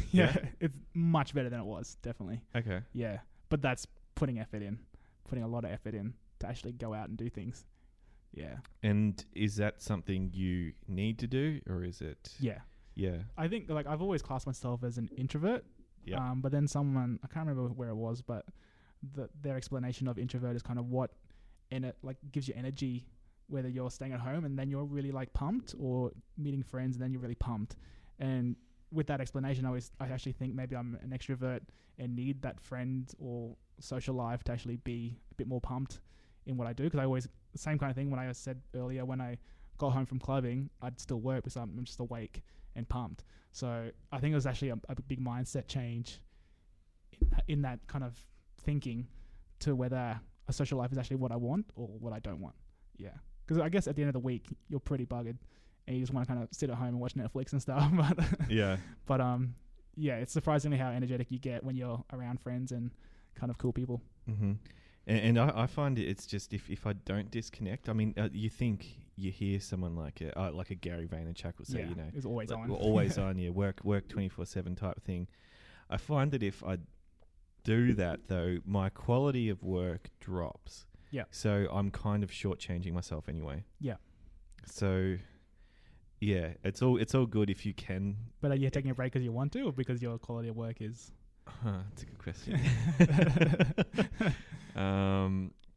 It's much better than it was, definitely. Okay. Yeah. But that's putting a lot of effort in to actually go out and do things. Yeah. And is that something you need to do, or is it? Yeah. Yeah. I think like I've always classed myself as an introvert. Yeah. But then someone, I can't remember where it was, but their explanation of introvert is kind of what gives you energy, whether you're staying at home and then you're really like pumped, or meeting friends and then you're really pumped. And with that explanation, I actually think maybe I'm an extrovert and need that friend or social life to actually be a bit more pumped in what I do. Because the same kind of thing when I said earlier, when I got home from clubbing, I'd still work because I'm just awake and pumped. So I think it was actually a big mindset change in that kind of thinking to whether a social life is actually what I want or what I don't want. Yeah. Because I guess at the end of the week, you're pretty buggered and you just want to kind of sit at home and watch Netflix and stuff. But it's surprisingly how energetic you get when you're around friends and kind of cool people. Mm-hmm. And I find it's just if I don't disconnect, I mean, you think you hear someone like a Gary Vaynerchuk will say, it's always on. Always on, work 24/7 type thing. I find that if I do that, though, my quality of work drops. Yeah. So I'm kind of shortchanging myself anyway. Yeah. So, yeah, it's all good if you can. But are you taking a break because you want to, or because your quality of work is? That's a good question.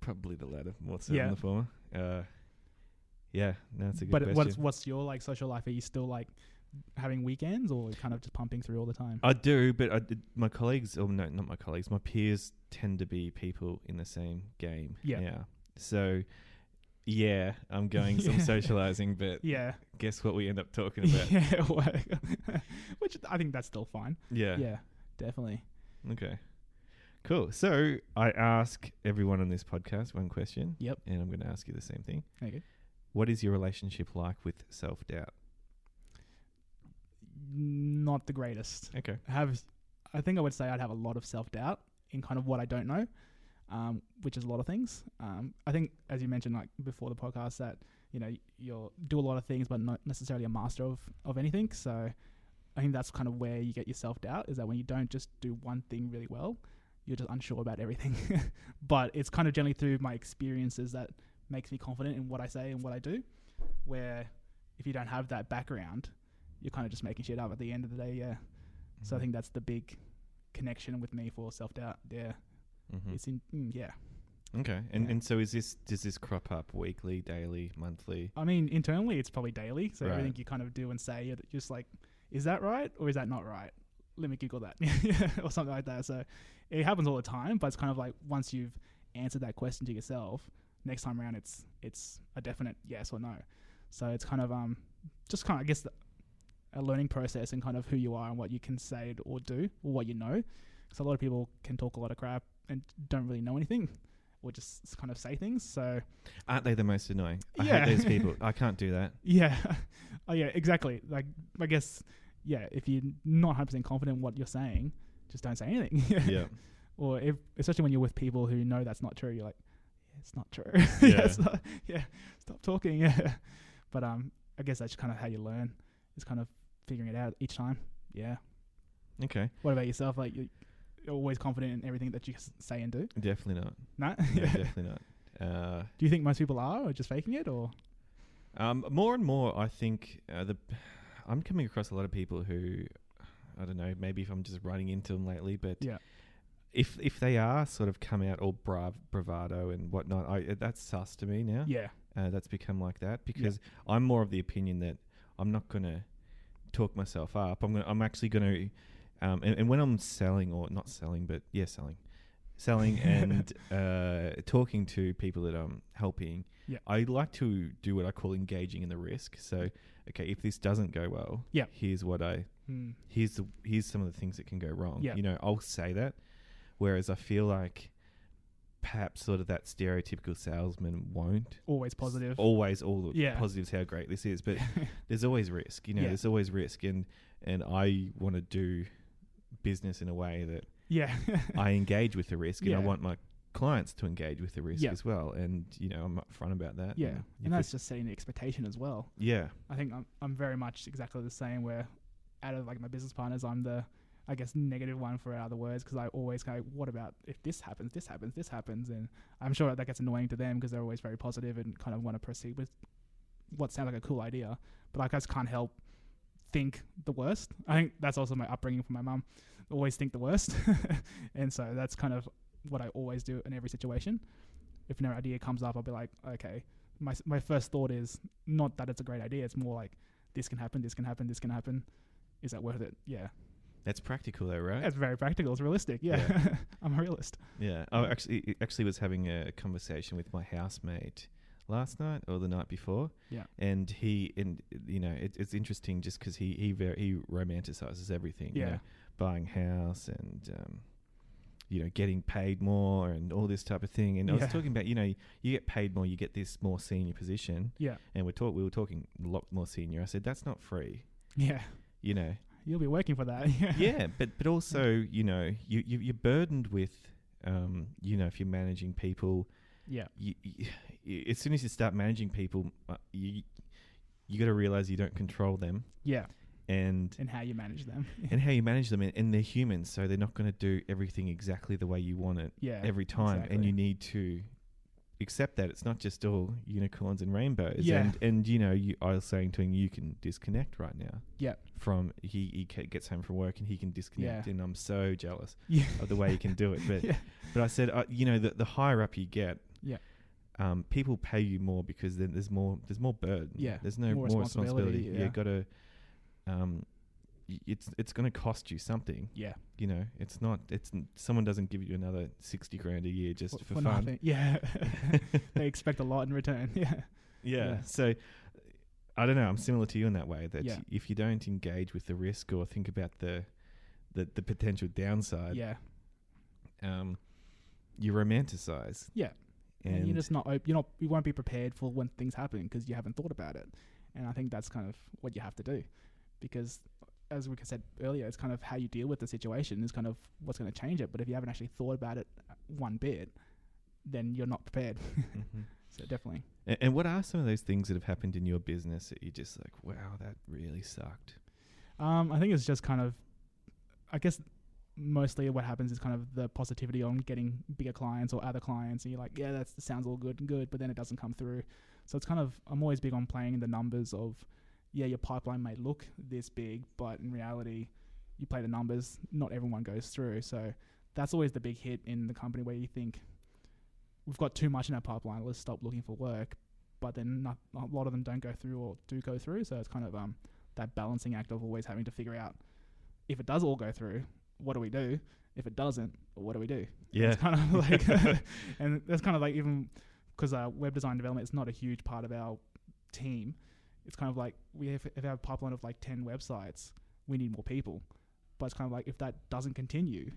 Probably the latter, more so than the former. That's a good question. But what's your like social life? Are you still like having weekends, or kind of just pumping through all the time? I do, but my colleagues, or no, not my colleagues, my peers tend to be people in the same game. Yeah. So, I'm going some socializing, but guess what we end up talking about? Which I think that's still fine. Yeah, definitely. Okay. Cool. So I ask everyone on this podcast one question. Yep. And I'm going to ask you the same thing. Okay. What is your relationship like with self-doubt? Not the greatest. Okay. I think I would say I'd have a lot of self-doubt in kind of what I don't know, which is a lot of things. I think, as you mentioned like before the podcast, that you'll do a lot of things but not necessarily a master of anything. So I think that's kind of where you get your self-doubt, is that when you don't just do one thing really well, you're just unsure about everything. But it's kind of generally through my experiences that makes me confident in what I say and what I do, where if you don't have that background, you're kind of just making shit up at the end of the day. Yeah. Mm-hmm. So I think that's the big connection with me for self-doubt. Yeah. Mm-hmm. It's Okay. And so does this crop up weekly, daily, monthly? I mean, internally it's probably daily. So everything you kind of do and say, you're just like, is that right or is that not right? Let me Google that or something like that. So it happens all the time, but it's kind of like once you've answered that question to yourself, next time around it's a definite yes or no. So it's kind of just kind of, I guess, a learning process and kind of who you are and what you can say or do or what you know. Because a lot of people can talk a lot of crap and don't really know anything or just kind of say things. So aren't they the most annoying? I hate those people. I can't do that. Yeah. Oh yeah, exactly. Like, I guess, if you're not 100% confident in what you're saying, just don't say anything. Yeah. Or especially when you're with people who know that's not true, you're like, it's not true. Stop talking. Yeah. But I guess that's kind of how you learn. It's kind of figuring it out each time. Yeah. Okay. What about yourself? Like, you're always confident in everything that you say and do? Definitely not. No? No, definitely not. Do you think most people are, or just faking it, or? More and more, I think I'm coming across a lot of people who, I don't know, maybe if I'm just running into them lately, but if they are sort of come out all bravado and whatnot, that's sus to me now. Yeah. That's become like that because I'm more of the opinion that I'm not going to talk myself up. I'm actually going to, and when I'm selling or not selling, but selling, selling and talking to people that I'm helping. Yeah. I like to do what I call engaging in the risk. So, okay, if this doesn't go well, here's what here's some of the things that can go wrong. Yeah. You know, I'll say that. Whereas I feel like perhaps sort of that stereotypical salesman won't. Always positive. Always all the positives, how great this is. But there's always risk, you know, there's always risk. And I want to do business in a way that I engage with the risk, and I want my clients to engage with the risk as well. And, you know, I'm upfront about that. Yeah. And that's just setting the expectation as well. Yeah. I think I'm very much exactly the same, where out of like my business partners, I'm the, I guess, negative one for other words, because I always go, what about if this happens, this happens, this happens? And I'm sure that gets annoying to them because they're always very positive and kind of want to proceed with what sounds like a cool idea. But I just can't help think the worst. I think that's also my upbringing from my mum. Always think the worst. And so that's kind of what I always do in every situation. If an idea comes up, I'll be like, okay, my first thought is not that it's a great idea. It's more like, this can happen, this can happen, this can happen. Is that worth it? Yeah. That's practical though, right? That's very practical. It's realistic. Yeah. I'm a realist. Yeah. I actually was having a conversation with my housemate last night or the night before. Yeah. And you know, it's interesting just because he romanticizes everything. Yeah. You know, buying house and, you know, getting paid more and all this type of thing. And I was talking about, you know, you get paid more, you get this more senior position. Yeah. And we were talking a lot more senior. I said, that's not free. Yeah. You know. You'll be working for that. Yeah, but also, you know, you're burdened with, you know, if you're managing people. Yeah. You, as soon as you start managing people, you got to realize you don't control them. Yeah. And how you manage them. And they're humans, so they're not going to do everything exactly the way you want it every time. Exactly. And you need to accept that it's not just all unicorns and rainbows. Yeah. And you know, I was saying to him, you can disconnect right now. Yeah. From he gets home from work and he can disconnect, and I'm so jealous of the way he can do it. But I said, you know, the higher up you get, people pay you more because then there's more burden. Yeah. There's no more responsibility. You got to. It's going to cost you something. Yeah. You know, someone doesn't give you another 60 grand a year just for fun. Nothing. Yeah. They expect a lot in return. Yeah. Yeah. So I don't know. I'm similar to you in that way, that if you don't engage with the risk or think about the potential downside, you romanticize. Yeah. And you're just you won't be prepared for when things happen because you haven't thought about it. And I think that's kind of what you have to do, because as we said earlier, it's kind of how you deal with the situation is kind of what's going to change it. But if you haven't actually thought about it one bit, then you're not prepared. Mm-hmm. So definitely. And what are some of those things that have happened in your business that you're just like, wow, that really sucked? I think it's just kind of, I guess mostly what happens is kind of the positivity on getting bigger clients or other clients, and you're like, yeah, that sounds all good, but then it doesn't come through. So it's kind of, I'm always big on playing the numbers of, your pipeline may look this big, but in reality, you play the numbers, not everyone goes through. So that's always the big hit in the company, where you think, we've got too much in our pipeline, let's stop looking for work. But then a lot of them don't go through or do go through. So it's kind of that balancing act of always having to figure out, if it does all go through, what do we do? If it doesn't, what do we do? Yeah. It's kind of like, and that's kind of like, even because web design development is not a huge part of our team. It's kind of like, if we have a pipeline of like 10 websites, we need more people. But it's kind of like, if that doesn't continue,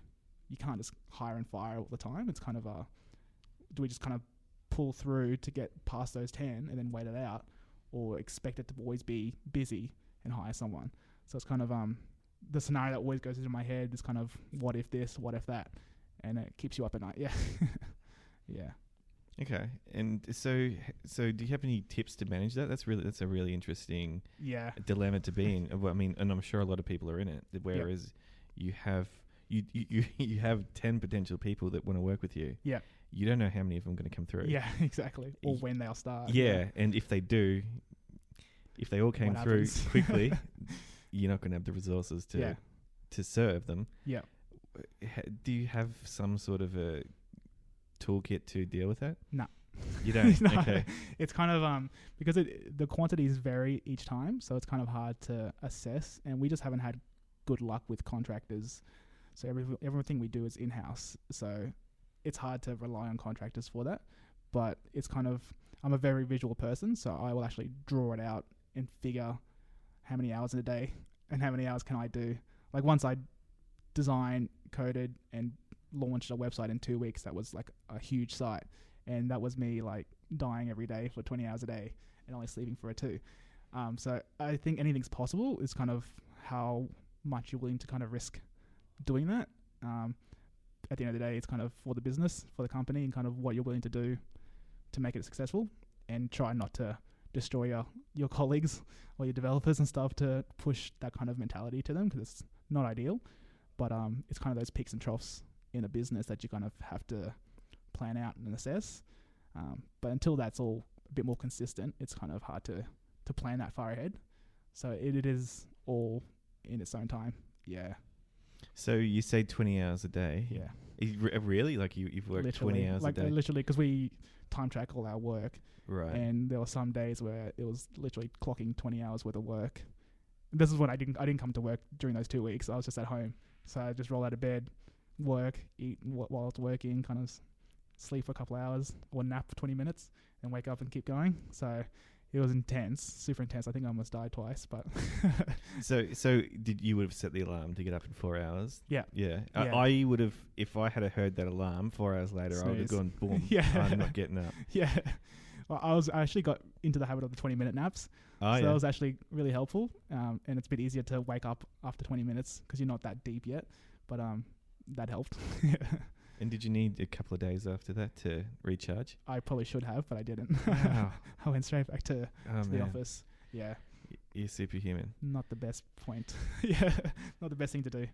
you can't just hire and fire all the time. It's kind of do we just kind of pull through to get past those 10 and then wait it out, or expect it to always be busy and hire someone? So it's kind of the scenario that always goes into my head is kind of, what if this, what if that? And it keeps you up at night. Yeah. Yeah. Okay. And so do you have any tips to manage that? That's a really interesting dilemma to be in. I mean, and I'm sure a lot of people are in it, whereas you have 10 potential people that want to work with you. Yeah. You don't know how many of them are going to come through. Yeah, exactly. Or when they'll start. Yeah. And if they do, if they all came through quickly, you're not going to have the resources to serve them. Yeah. Do you have some sort of a toolkit to deal with that? No. You don't? No. Okay. It's kind of because the quantities vary each time, so it's kind of hard to assess, and we just haven't had good luck with contractors. So everything we do is in-house. So it's hard to rely on contractors for that. But it's kind of, I'm a very visual person, so I will actually draw it out and figure how many hours in a day and how many hours can I do. Like once I designed, coded, and launched a website in 2 weeks, that was like a huge site. And that was me like dying every day for 20 hours a day and only sleeping for 2. So I think anything's possible. Is kind of how much you're willing to kind of risk doing that. At the end of the day, it's kind of for the business, for the company, and kind of what you're willing to do to make it successful, and try not to destroy your colleagues or your developers and stuff to push that kind of mentality to them, because it's not ideal. But it's kind of those peaks and troughs in a business that you kind of have to plan out and assess. But until that's all a bit more consistent, it's kind of hard to plan that far ahead. So it is all in its own time. Yeah. So you say 20 hours a day? Yeah. Really? Like you've worked literally, 20 hours a day? Literally, because we time track all our work. Right. And there were some days where it was literally clocking 20 hours worth of work. This is when I didn't come to work during those 2 weeks. I was just at home. So I just roll out of bed, work, eat while I was working, kind of sleep for a couple of hours or nap for 20 minutes and wake up and keep going. So it was intense, super intense. I think I almost died twice, but So did you would have set the alarm to get up in 4 hours? Yeah. Yeah. Yeah. I would have, if I had heard that alarm 4 hours later, Snooze. I would have gone, boom, Yeah. I'm not getting up. Yeah. Well, I actually got into the habit of the 20-minute naps. Oh, So yeah. that was actually really helpful. And it's a bit easier to wake up after 20 minutes because you're not that deep yet. But that helped. And did you need a couple of days after that to recharge? I probably should have, but I didn't. Wow. I went straight back to the Man. office. Yeah. You're superhuman. Not the best point. Yeah. Not the best thing to do.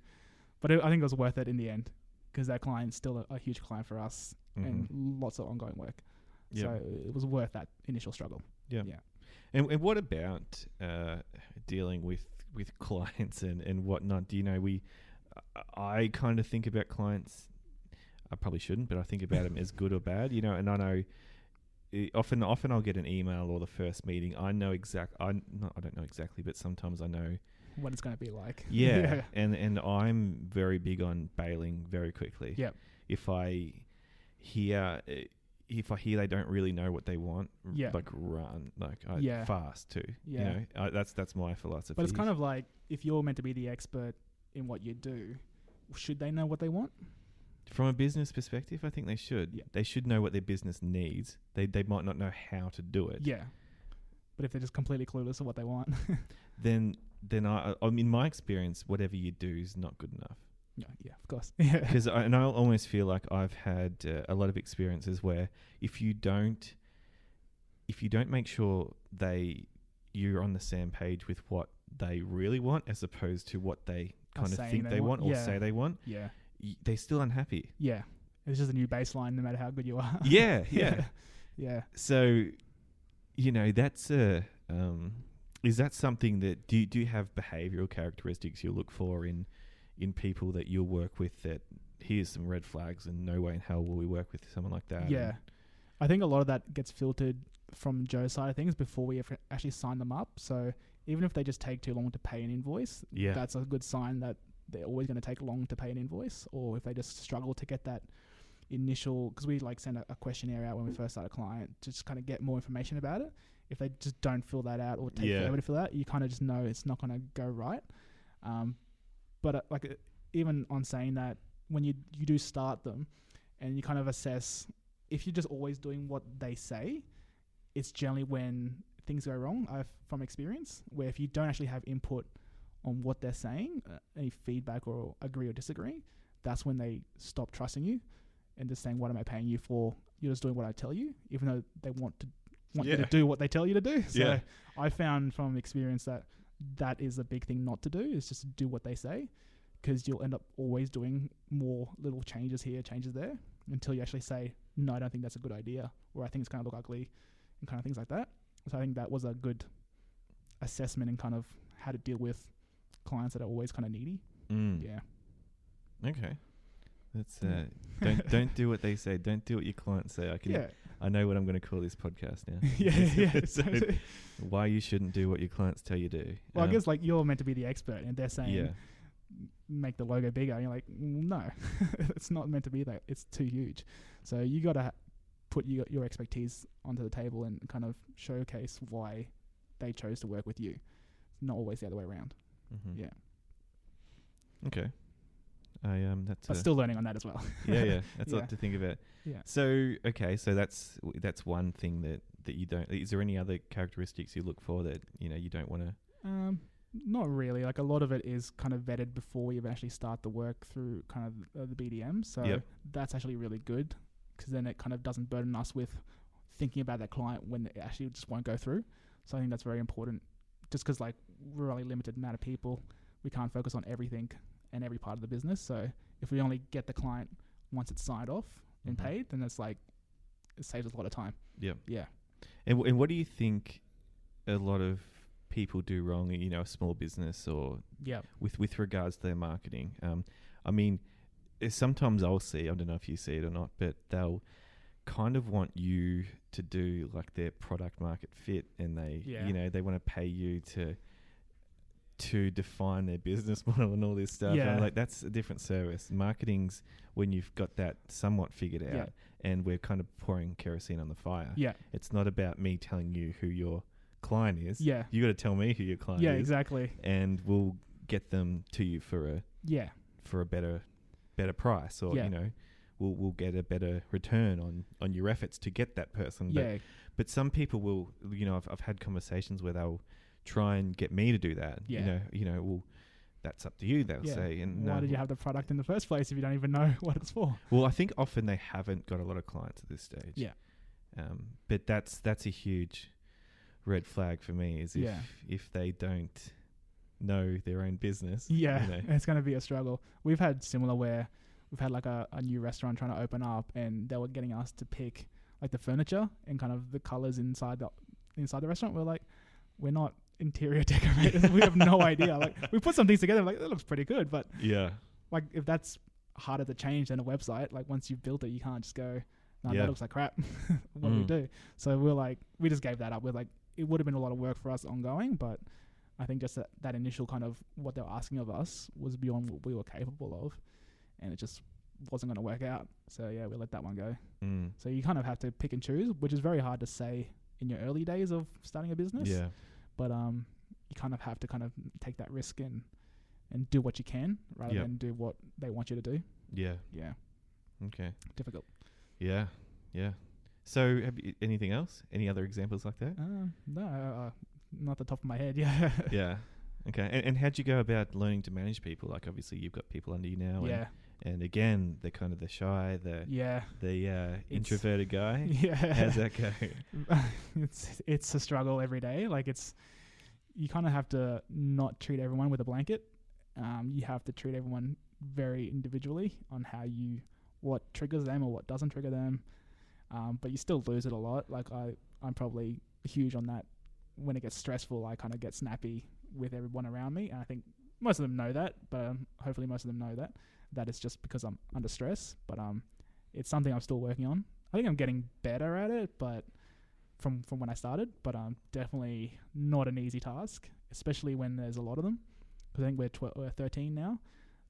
But I think it was worth it in the end because that client's still a huge client for us and lots of ongoing work. Yep. So it was worth that initial struggle. Yeah. Yeah. And what about dealing with clients and whatnot? Do you know, I kind of think about clients, I probably shouldn't, but I think about them as good or bad, you know, and I know often I'll get an email or the first meeting. I don't know exactly, but sometimes I know what it's going to be like. Yeah. And I'm very big on bailing very quickly. Yep. If I hear they don't really know what they want, like run, fast too. Yeah. You know, that's my philosophy. But it's kind of like, if you're meant to be the expert in what you do, should they know what they want? From a business perspective, I think they should. Yeah. They should know what their business needs. They might not know how to do it. Yeah. But if they're just completely clueless of what they want, then I in my experience, whatever you do is not good enough. Yeah, of course. Yeah. Because I almost feel like I've had a lot of experiences where if you don't make sure you're on the same page with what they really want as opposed to what they kind of think they want or say they want, yeah, they're still unhappy. Yeah. It's just a new baseline no matter how good you are. Yeah. Yeah. So, you know, that's is that something that do you have behavioral characteristics you look for in people that you'll work with, that here's some red flags and no way in hell will we work with someone like that? Yeah. I think a lot of that gets filtered from Joe's side of things before we actually sign them up. So even if they just take too long to pay an invoice, that's a good sign that they're always going to take long to pay an invoice. Or if they just struggle to get that initial, because we like send a questionnaire out when we first start a client to just kind of get more information about it. If they just don't fill that out or take forever to fill that, you kind of just know it's not going to go right. But even on saying that, when you do start them and you kind of assess, if you're just always doing what they say, it's generally when things go wrong. From experience, where if you don't actually have input on what they're saying, any feedback or agree or disagree, that's when they stop trusting you and just saying, what am I paying you for? You're just doing what I tell you, even though they want you to do what they tell you to do. So I found from experience that is a big thing not to do, is just to do what they say, because you'll end up always doing more little changes here, changes there, until you actually say, no, I don't think that's a good idea, or I think it's going to look ugly, and kind of things like that. So I think that was a good assessment in kind of how to deal with clients that are always kind of needy. Yeah. Okay. That's don't do what they say. Don't do what your clients say. I know what I'm going to call this podcast now. Yeah. So why you shouldn't do what your clients tell you to do. Well, I guess like you're meant to be the expert, and they're saying, make the logo bigger. And you're like, no, it's not meant to be that. It's too huge. So you got to put your expertise onto the table and kind of showcase why they chose to work with you. It's not always the other way around. Mm-hmm. Yeah. Okay. But still learning on that as well. Yeah. That's a lot to think about. Yeah. So that's one thing that you don't. Is there any other characteristics you look for that you don't want to? Not really. Like a lot of it is kind of vetted before we even actually start the work through kind of the BDM. So that's actually really good, because then it kind of doesn't burden us with thinking about that client when it actually just won't go through. So I think that's very important. Just because like we're only limited amount of people, we can't focus on everything and every part of the business. So if we only get the client once it's signed off and paid, then that's like, it saves us a lot of time. Yeah. And what do you think a lot of people do wrong, a small business or with regards to their marketing? I mean, sometimes I'll see, I don't know if you see it or not, but they'll kind of want you to do like their product market fit, and they they want to pay you to define their business model and all this stuff. And I'm like, that's a different service. Marketing's when you've got that somewhat figured out and we're kind of pouring kerosene on the fire. It's not about me telling you who your client is. You got to tell me who your client is. Exactly. And we'll get them to you for a better price, or we'll get a better return on your efforts to get that person. But some people will, I've had conversations where they'll try and get me to do that. Well, that's up to you, they'll say. And why did you have the product in the first place if you don't even know what it's for? Well, I think often they haven't got a lot of clients at this stage. But that's a huge red flag for me, is if they don't know their own business. It's going to be a struggle. We've had similar where we've had like a new restaurant trying to open up, and they were getting us to pick like the furniture and kind of the colors inside the restaurant. We're like, we're not interior decorators. We have no idea. Like, we put some things together, like, that looks pretty good, but like if that's harder to change than a website, like once you've built it, you can't just go, no, that looks like crap. What do we do? So we're like, we just gave that up. We're like, it would have been a lot of work for us ongoing, but I think just that initial kind of what they were asking of us was beyond what we were capable of, and it just wasn't going to work out. So we let that one go. So you kind of have to pick and choose, which is very hard to say in your early days of starting a business. But you kind of have to kind of take that risk and do what you can rather than do what they want you to do. Okay. Difficult. So have you, anything else? Any other examples like that? No, not the top of my head. Okay. And how'd you go about learning to manage people? Like, obviously you've got people under you now. And again, they're kind of the shy, the introverted guy. How's that go? It's a struggle every day. Like, you kind of have to not treat everyone with a blanket. You have to treat everyone very individually on what triggers them or what doesn't trigger them. But you still lose it a lot. Like, I'm probably huge on that. When it gets stressful, I kind of get snappy with everyone around me. And I think most of them know that, but hopefully most of them know that it's just because I'm under stress. But it's something I'm still working on. I think I'm getting better at it, but from when I started, but definitely not an easy task, especially when there's a lot of them. Because I think we're 13 now.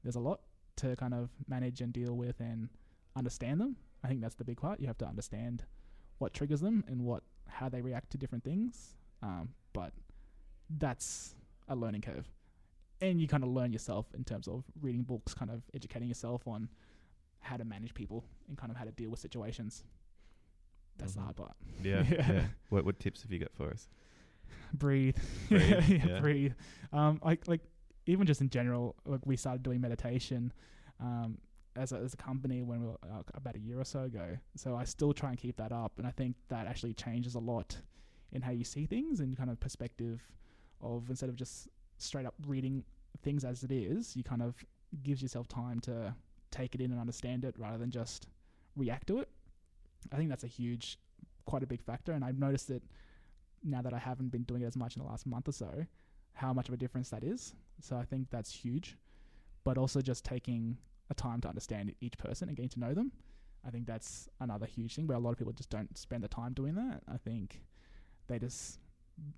There's a lot to kind of manage and deal with and understand them. I think that's the big part. You have to understand what triggers them and how they react to different things. But that's a learning curve. And you kind of learn yourself in terms of reading books, kind of educating yourself on how to manage people and kind of how to deal with situations. That's the hard part. Yeah. What tips have you got for us? Breathe. Breathe. Like even just in general, like we started doing meditation as a company when we were about a year or so ago. So I still try and keep that up, and I think that actually changes a lot in how you see things and kind of perspective of, instead of just straight up reading things as it is, you kind of gives yourself time to take it in and understand it rather than just react to it. I think that's quite a big factor, and I've noticed it now that I haven't been doing it as much in the last month or so, how much of a difference that is. So I think that's huge, but also just taking a time to understand each person and getting to know them. I think that's another huge thing where a lot of people just don't spend the time doing that. I think they just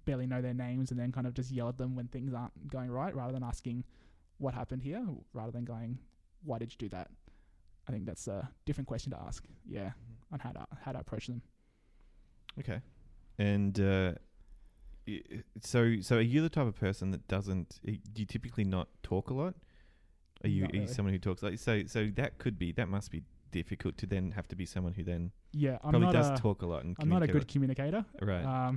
barely know their names and then kind of just yell at them when things aren't going right, rather than asking, what happened here, rather than going, why did you do that? I think that's a different question to ask. Yeah, on how to approach them. Okay, and so are you the type of person that doesn't? Do you typically not talk a lot? Are you someone who talks like so? So that must be difficult to then have to be someone who then probably does talk a lot. And I'm not a good communicator. Right.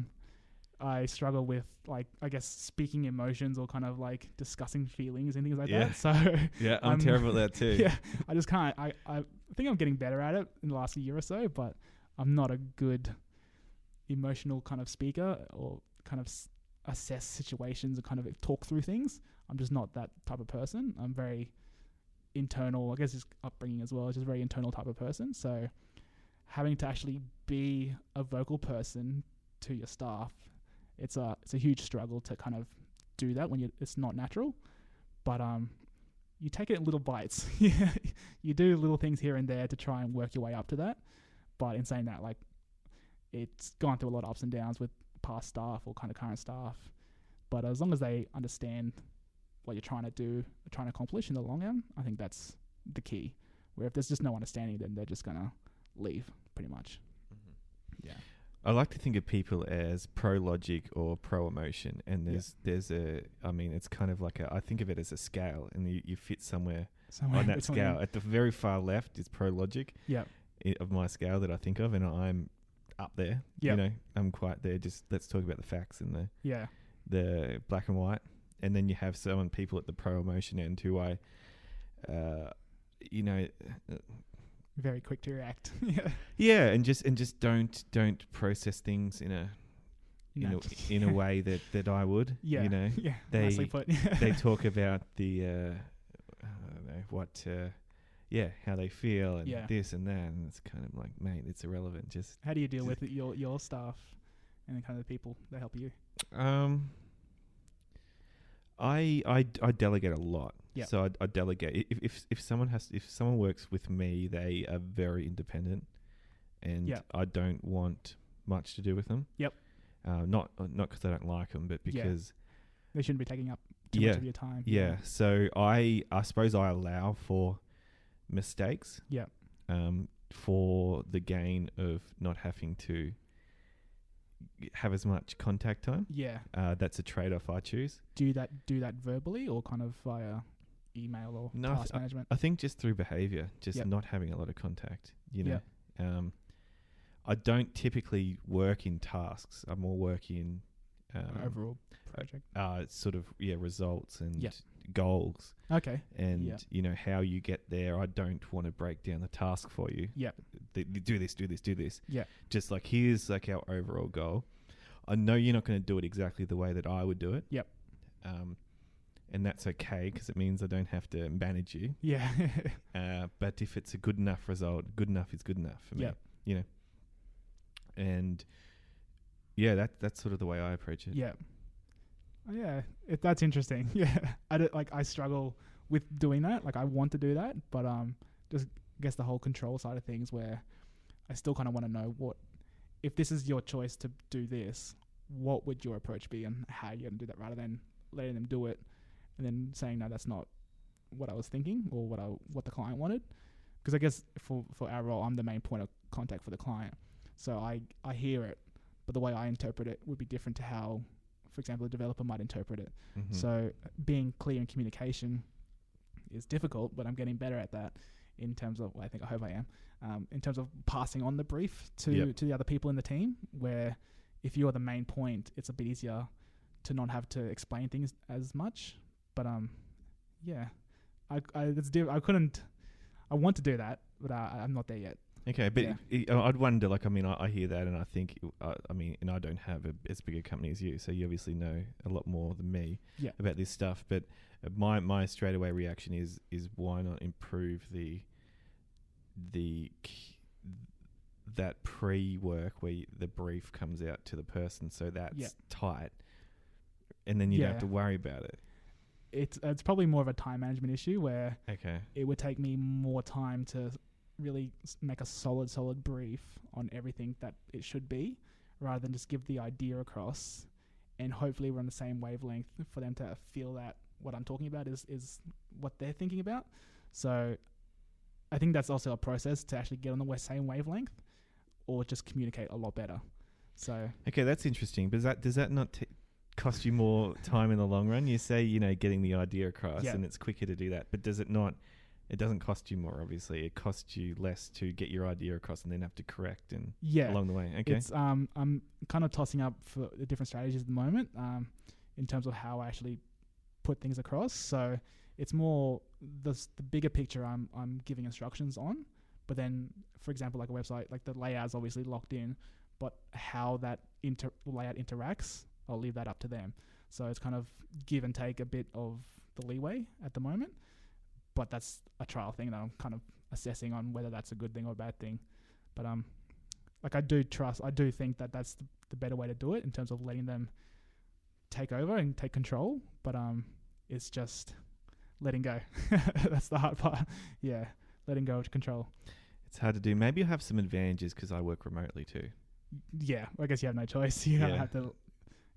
I struggle with, like, I guess, speaking emotions or kind of like discussing feelings and things like that. So yeah, I'm terrible at that too. Yeah, I just can't. I think I'm getting better at it in the last year or so, but I'm not a good emotional kind of speaker or kind of assess situations and kind of talk through things. I'm just not that type of person. I'm very internal. I guess it's upbringing as well. It's just a very internal type of person. So having to actually be a vocal person to your staff, it's a huge struggle to kind of do that when it's not natural. But you take it in little bites. You do little things here and there to try and work your way up to that. But in saying that, like, it's gone through a lot of ups and downs with past staff or kind of current staff. But as long as they understand what you're trying to do, trying to accomplish in the long run, I think that's the key. Where if there's just no understanding, then they're just going to leave, pretty much. Mm-hmm. Yeah. I like to think of people as pro logic or pro emotion, and there's it's kind of like I think of it as a scale, and you fit somewhere on that scale. At the very far left is pro logic of my scale that I think of, and I'm up there. Yep. I'm quite there. Just let's talk about the facts and the black and white, and then you have people at the pro emotion end who very quick to react. Yeah, and just don't process things in a way that I would. Yeah. Nicely put. They talk about the I don't know what how they feel and this and that, and it's kind of like, mate, it's irrelevant. Just how do you deal with your staff and the kind of people that help you? I delegate a lot. Yep. So I delegate. If someone works with me, they are very independent, and I don't want much to do with them. Yep. Not because I don't like them, but because they shouldn't be taking up too much of your time. Yeah. So I suppose I allow for mistakes. Yeah. For the gain of not having to have as much contact time. Yeah. That's a trade-off I choose. Do you do that verbally or kind of via email or task management? I think just through behavior, just not having a lot of contact, I don't typically work in tasks. I more work in overall project. Sort of results and goals. Okay. And how you get there. I don't want to break down the task for you. Yeah. Do this. Yeah. Just like, here's like our overall goal. I know you're not going to do it exactly the way that I would do it. Yep. And that's okay, because it means I don't have to manage you. Yeah. But if it's a good enough result, good enough is good enough for me. Yep. And that's sort of the way I approach it. Yeah. Yeah, that's interesting. Yeah, I struggle with doing that. Like, I want to do that, but just guess the whole control side of things, where I still kind of want to know what, if this is your choice to do this, what would your approach be and how you're going to do that, rather than letting them do it and then saying, no, that's not what I was thinking or what the client wanted. Because I guess for our role, I'm the main point of contact for the client, so I hear it, but the way I interpret it would be different to how, for example, a developer might interpret it. Mm-hmm. So being clear in communication is difficult, but I'm getting better at that in terms of, I hope I am, in terms of passing on the brief to the other people in the team, where if you're the main point, it's a bit easier to not have to explain things as much. But I want to do that, but I'm not there yet. Okay, but I'd wonder, like, I hear that, and I think, and I don't have as big a company as you, so you obviously know a lot more than me about this stuff. But my straightaway reaction is why not improve that pre-work where the brief comes out to the person, so that's tight, and then you don't have to worry about it. It's probably more of a time management issue, where it would take me more time to really make a solid brief on everything that it should be, rather than just give the idea across, and hopefully we're on the same wavelength for them to feel that what I'm talking about is what they're thinking about. So I think that's also a process to actually get on the same wavelength, or just communicate a lot better. So okay, that's interesting. But does that not cost you more time in the long run? You say, getting the idea across, and it's quicker to do that. But does it not? It doesn't cost you more, obviously. It costs you less to get your idea across and then have to correct along the way. Okay. It's I'm kind of tossing up for the different strategies at the moment, in terms of how I actually put things across. So it's more the bigger picture I'm giving instructions on. But then, for example, like a website, like the layout's obviously locked in, but how that layout interacts, I'll leave that up to them. So it's kind of give and take a bit of the leeway at the moment. But that's a trial thing that I'm kind of assessing on whether that's a good thing or a bad thing. But I do think that that's the better way to do it in terms of letting them take over and take control. But it's just letting go. That's the hard part. Yeah, letting go of control. It's hard to do. Maybe you have some advantages because I work remotely too. Yeah, I guess you have no choice. You don't have to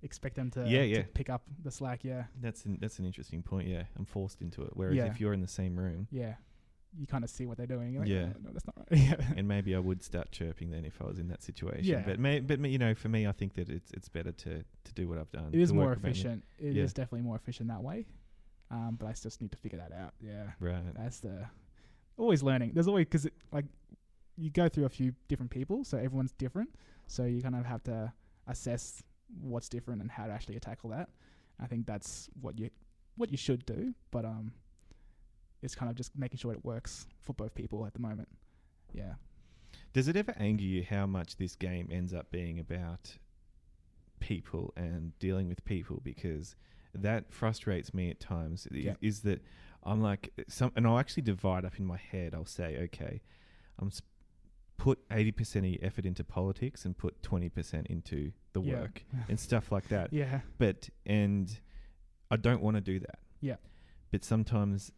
expect them to pick up the slack. Yeah, that's an interesting point. Yeah, I'm forced into it. Whereas if you're in the same room, you kind of see what they're doing. You're like, no, that's not right. And maybe I would start chirping then if I was in that situation. Yeah. But for me, I think that it's better to do what I've done. It is more efficient. It is definitely more efficient that way. But I just need to figure that out. Yeah, right. That's always learning. There's always, because you go through a few different people, so everyone's different. So you kind of have to assess what's different and how to actually tackle that. I think that's what you should do, but it's kind of just making sure it works for both people at the moment. Yeah. Does it ever anger you how much this game ends up being about people and dealing with people? Because that frustrates me at times. Is that I'm like and I'll actually divide up in my head. I'll say, okay, put 80% of your effort into politics and put 20% into the work and stuff like that. Yeah. And I don't want to do that. Yeah. But sometimes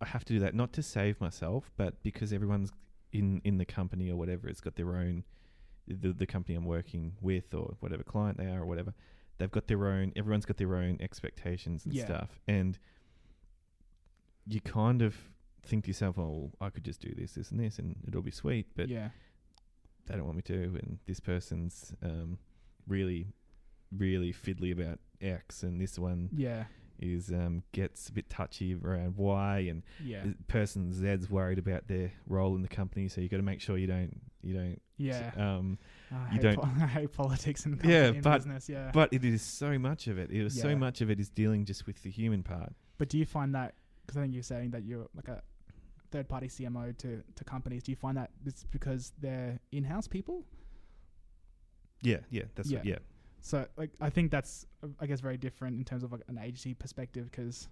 I have to do that, not to save myself, but because everyone's in the company or whatever, it's got their own, the company I'm working with or whatever client they are or whatever, they've got everyone's got their own expectations and stuff. And you kind of think to yourself, oh, I could just do this and this and it'll be sweet, but they don't want me to, and this person's really, really fiddly about X, and this one is gets a bit touchy around Y, and person Z's worried about their role in the company, so you got to make sure you don't I hate politics and business. But it is so much of it. So much of it is dealing just with the human part. But do you find that, because I think you're saying that you're like a third-party CMO to companies, do you find that it's because they're in-house people? Yeah, that's right. Yeah. So I think that's, I guess, very different in terms of an agency perspective, because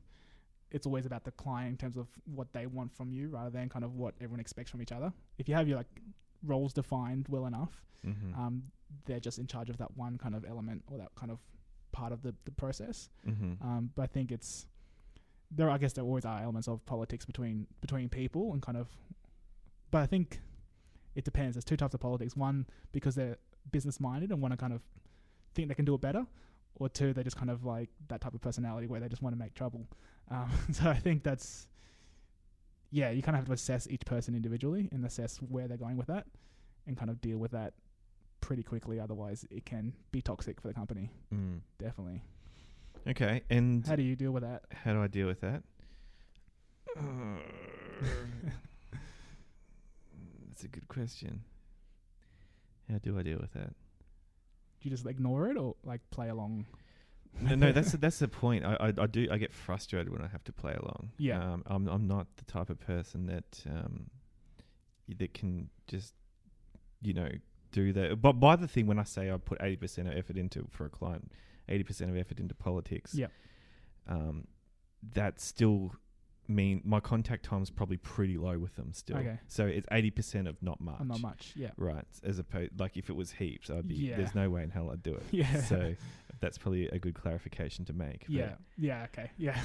it's always about the client in terms of what they want from you rather than kind of what everyone expects from each other. If you have your roles defined well enough, they're just in charge of that one kind of element or that kind of part of the process. But I think there always are elements of politics between people and kind of, but I think it depends. There's two types of politics. One, because they're business minded and want to kind of think they can do it better, or two, they just kind of like that type of personality where they just want to make trouble. So I think that's, you kind of have to assess each person individually and assess where they're going with that and kind of deal with that pretty quickly. Otherwise it can be toxic for the company. Definitely. Okay, and how do you deal with that? How do I deal with that? That's a good question. How do I deal with that? Do you just ignore it or play along? No, that's the point. I get frustrated when I have to play along. Yeah. I'm not the type of person that can just do that. But by the thing, when I say I put 80% of effort into for a client, 80% of effort into politics. Yeah. That still mean my contact time is probably pretty low with them still. Okay. So it's 80% of not much. Not much. Yeah. Right. As opposed, if it was heaps, I'd be. Yeah. There's no way in hell I'd do it. Yeah. So that's probably a good clarification to make. Yeah. Yeah. Okay. Yeah.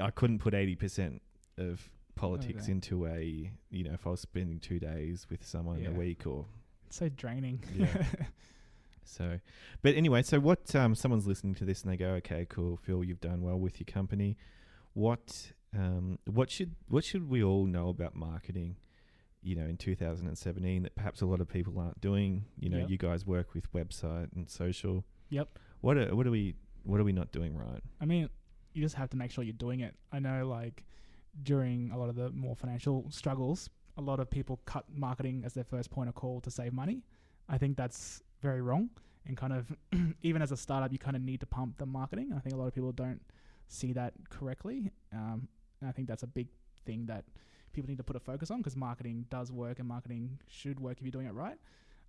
I couldn't put 80% of politics into a if I was spending 2 days with someone a week or. It's so draining. Yeah. So, but anyway, so what? Someone's listening to this and they go, "Okay, cool, Phil, you've done well with your company. What should we all know about marketing? In 2017, that perhaps a lot of people aren't doing. You guys work with website and social. Yep. What are we not doing right? I mean, you just have to make sure you're doing it. I know, like during a lot of the more financial struggles, a lot of people cut marketing as their first point of call to save money. I think that's very wrong, and kind of even as a startup, you kind of need to pump the marketing. I think a lot of people don't see that correctly, and I think that's a big thing that people need to put a focus on, because marketing does work and marketing should work if you're doing it right.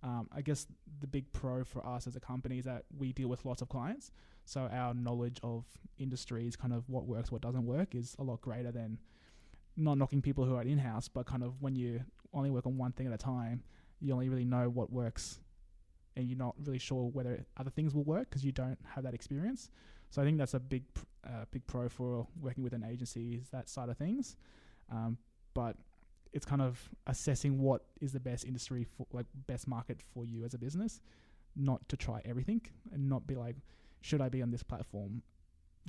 I guess the big pro for us as a company is that we deal with lots of clients, so our knowledge of industries, kind of what works, what doesn't work, is a lot greater than, not knocking people who are in-house, but kind of when you only work on one thing at a time, you only really know what works, and you're not really sure whether other things will work because you don't have that experience. So I think that's a big pro for working with an agency, is that side of things. But it's kind of assessing what is the best industry for, like best market for you as a business, not to try everything and not be like, should I be on this platform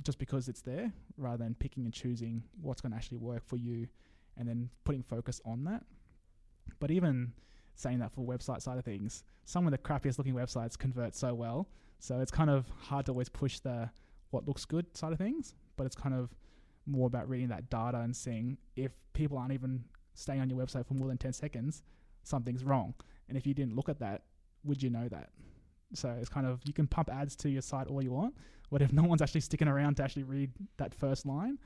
just because it's there, rather than picking and choosing what's going to actually work for you and then putting focus on that. But even saying that for website side of things, some of the crappiest looking websites convert so well. So it's kind of hard to always push the what looks good side of things, but it's kind of more about reading that data and seeing if people aren't even staying on your website for more than 10 seconds, something's wrong. And if you didn't look at that, would you know that? So it's kind of, you can pump ads to your site all you want, but if no one's actually sticking around to actually read that first line,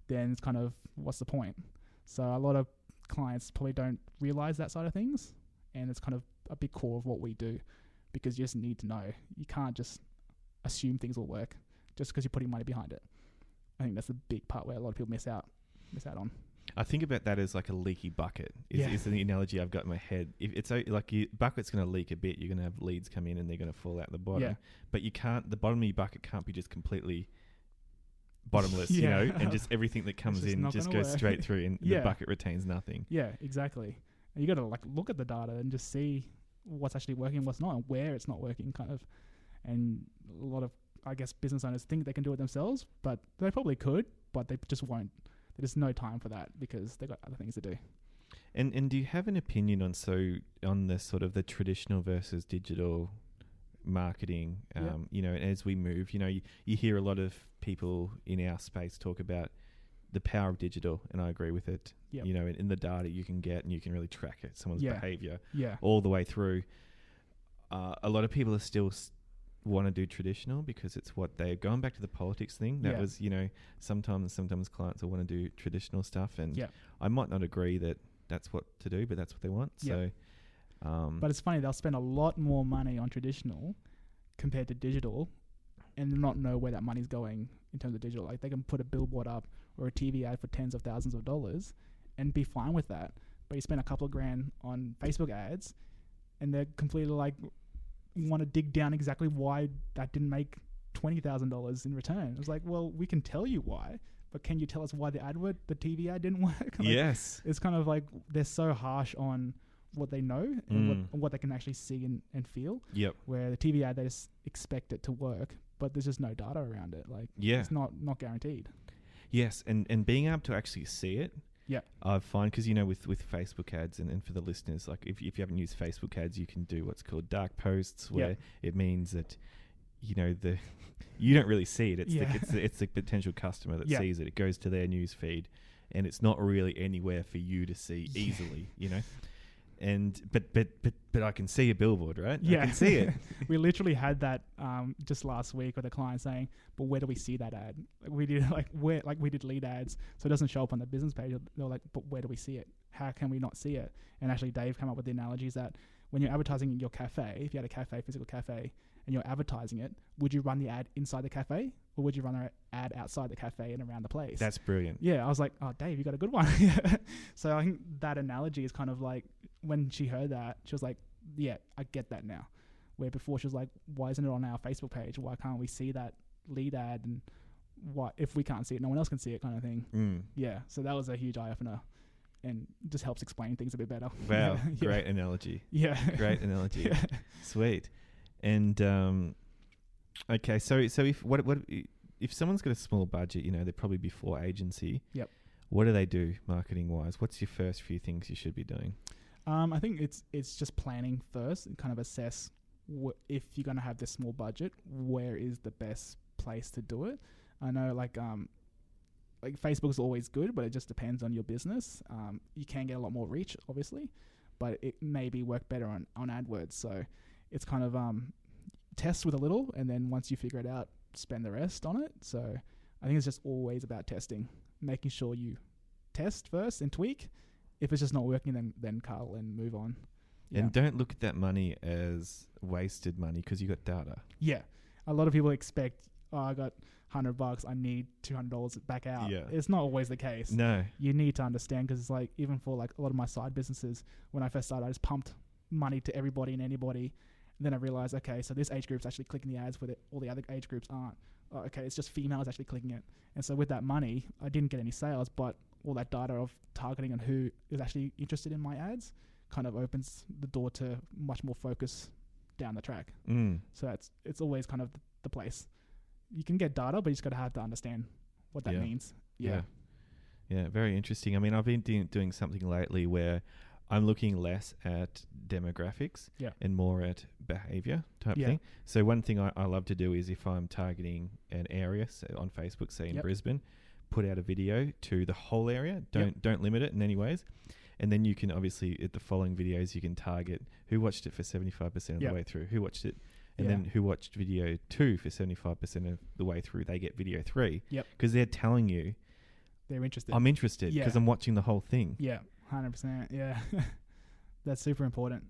then it's kind of, what's the point? So a lot of clients probably don't realize that side of things, and it's kind of a big core of what we do, because you just need to know. You can't just assume things will work just because you're putting money behind it. I think that's the big part where a lot of people miss out on. I think about that as like a leaky bucket. Is the analogy I've got in my head. If it's like your bucket's going to leak a bit, you're going to have leads come in and they're going to fall out the bottom. Yeah. But you can't. The bottom of your bucket can't be just completely bottomless, and just everything that comes in just goes straight through, and the bucket retains nothing. Yeah, exactly. And you got to like look at the data and just see what's actually working, what's not, and where it's not working, kind of. And a lot of, I guess, business owners think they can do it themselves, but they probably could, but they just won't. There's no time for that because they've got other things to do. And do you have an opinion on the sort of the traditional versus digital marketing? As we move, you hear a lot of people in our space talk about the power of digital, and I agree with it. Yep. In the data you can get, and you can really track it, someone's behavior all the way through. A lot of people are still want to do traditional because it's what they're going back to the politics thing. That was, sometimes clients will want to do traditional stuff, and I might not agree that that's what to do, but that's what they want. So, but it's funny, they'll spend a lot more money on traditional compared to digital and not know where that money's going in terms of digital. Like they can put a billboard up or a TV ad for tens of thousands of dollars and be fine with that. But you spend a couple of grand on Facebook ads and they're completely like, want to dig down exactly why that didn't make $20,000 in return. It was like, well, we can tell you why, but can you tell us why the TV ad didn't work? Yes. It's kind of like they're so harsh on what they know and what they can actually see and feel. Yep. Where the TV ad, they just expect it to work, but there's just no data around it. It's not guaranteed. Yes, and being able to actually see it. Yeah, I find, because with Facebook ads, and for the listeners, like if you haven't used Facebook ads, you can do what's called dark posts, where it means that you don't really see it. It's the potential customer that sees it. It goes to their news feed, and it's not really anywhere for you to see easily. And but I can see a billboard, right? Yeah. I can see it. We literally had that just last week with a client saying, "But where do we see that ad?" We did lead ads, so it doesn't show up on the business page. They're like, "But where do we see it? How can we not see it?" And actually, Dave came up with the analogies that when you're advertising your cafe, if you had a cafe, physical cafe, and you're advertising it, would you run the ad inside the cafe, or would you run an ad outside the cafe and around the place? That's brilliant. Yeah, I was like, oh, Dave, you got a good one. So I think that analogy is kind of like, when she heard that, she was like, yeah, I get that now. Where before she was like, why isn't it on our Facebook page? Why can't we see that lead ad? And what if we can't see it, no one else can see it, kind of thing. Yeah, so that was a huge eye-opener. And just helps explain things a bit better. Wow, great analogy. Yeah. Great analogy. Yeah. Sweet. And okay, so if someone's got a small budget, they're probably before agency. Yep. What do they do marketing wise? What's your first few things you should be doing? I think it's just planning first and kind of assess if you're going to have this small budget, where is the best place to do it. I know like Facebook's always good, but it just depends on your business. You can get a lot more reach, obviously, but it maybe work better on AdWords. So it's kind of test with a little, and then once you figure it out, spend the rest on it. So I think it's just always about testing, making sure you test first and tweak. If it's just not working, then cull and move on. Yeah. And don't look at that money as wasted money because you got data. Yeah. A lot of people expect, I got $100, I need $200 back out. Yeah. It's not always the case. No. You need to understand, because it's like, even for like a lot of my side businesses, when I first started, I just pumped money to everybody and anybody. And then I realized, okay, so this age group's actually clicking the ads with it. All the other age groups aren't. Okay, it's just females actually clicking it. And so with that money, I didn't get any sales, but all that data of targeting and who is actually interested in my ads kind of opens the door to much more focus down the track. So it's always kind of the place. You can get data, but you just got to have to understand what that means. Yeah, very interesting. I mean, I've been doing something lately where I'm looking less at demographics and more at behavior type thing. So one thing I love to do is, if I'm targeting an area, say on Facebook, say in Brisbane, put out a video to the whole area. Don't limit it in any ways. And then you can obviously, at the following videos, you can target who watched it for 75% of the way through, who watched it, and then who watched video 2 for 75% of the way through. They get video 3. Because they're telling you, they're interested. I'm interested because I'm watching the whole thing. 100%. Yeah. That's super important,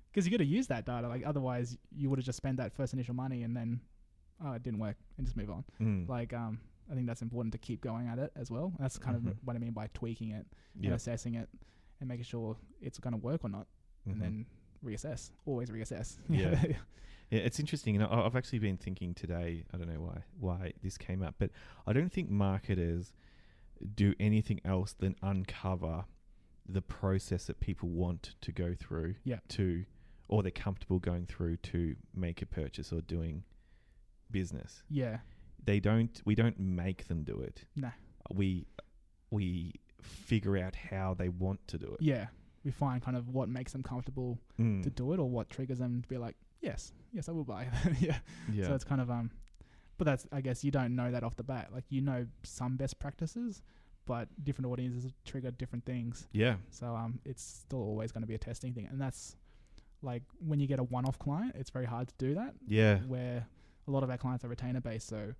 because you got to use that data. Like, otherwise you would have just spent that first initial money and then, it didn't work, and just move on. Like, I think that's important to keep going at it as well. That's kind of what I mean by tweaking it and assessing it and making sure it's going to work or not, and then reassess. Always reassess. Yeah, it's interesting. And I've actually been thinking today, I don't know why this came up, but I don't think marketers do anything else than uncover the process that people want to go through or they're comfortable going through to make a purchase or doing business. Yeah. We don't make them do it. No. We figure out how they want to do it. Yeah. We find kind of what makes them comfortable to do it, or what triggers them to be like, yes, I will buy. Yeah. So it's kind of, but that's, I guess you don't know that off the bat. Like, some best practices, but different audiences trigger different things. Yeah. So it's still always going to be a testing thing. And that's like, when you get a one-off client, it's very hard to do that. Yeah. Where a lot of our clients are retainer based, so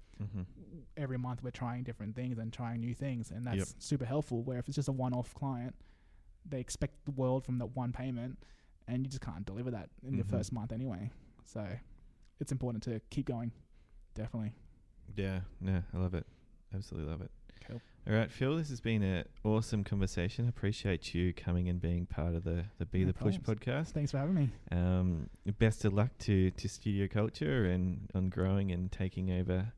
every month we're trying different things and trying new things, and that's super helpful. Where if it's just a one-off client, they expect the world from that one payment, and you just can't deliver that in the first month anyway. So it's important to keep going. Definitely. Yeah, I love it. Absolutely love it. Cool. All right, Phil, this has been an awesome conversation. I appreciate you coming and being part of the Be the Push podcast. Thanks for having me. Best of luck to Studio Culture and on growing and taking over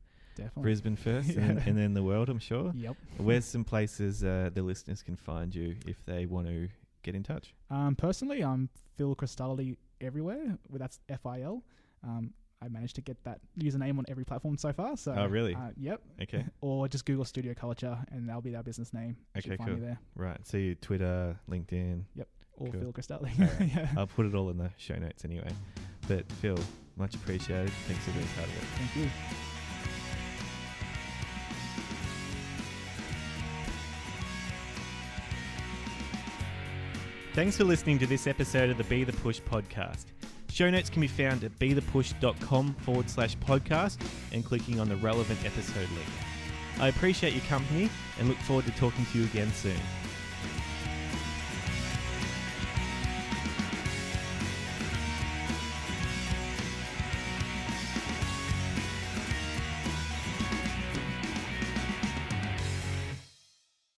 Brisbane first and then the world, I'm sure. Yep. Where's some places the listeners can find you if they want to get in touch? Personally, I'm Fil Cristaldi everywhere. That's FIL. I managed to get that username on every platform so far. So, oh, really? Yep. Okay. Or just Google Studio Culture and that'll be our business name. Okay, cool. Find me there. Right. So you Twitter, LinkedIn. Yep. Or cool. Fil Cristaldi. Right. Yeah. I'll put it all in the show notes anyway. But Phil, much appreciated. Thanks for being part of it. Thank you. Thanks for listening to this episode of the Be the Push podcast. Show notes can be found at bethepush.com/podcast and clicking on the relevant episode link. I appreciate your company and look forward to talking to you again soon.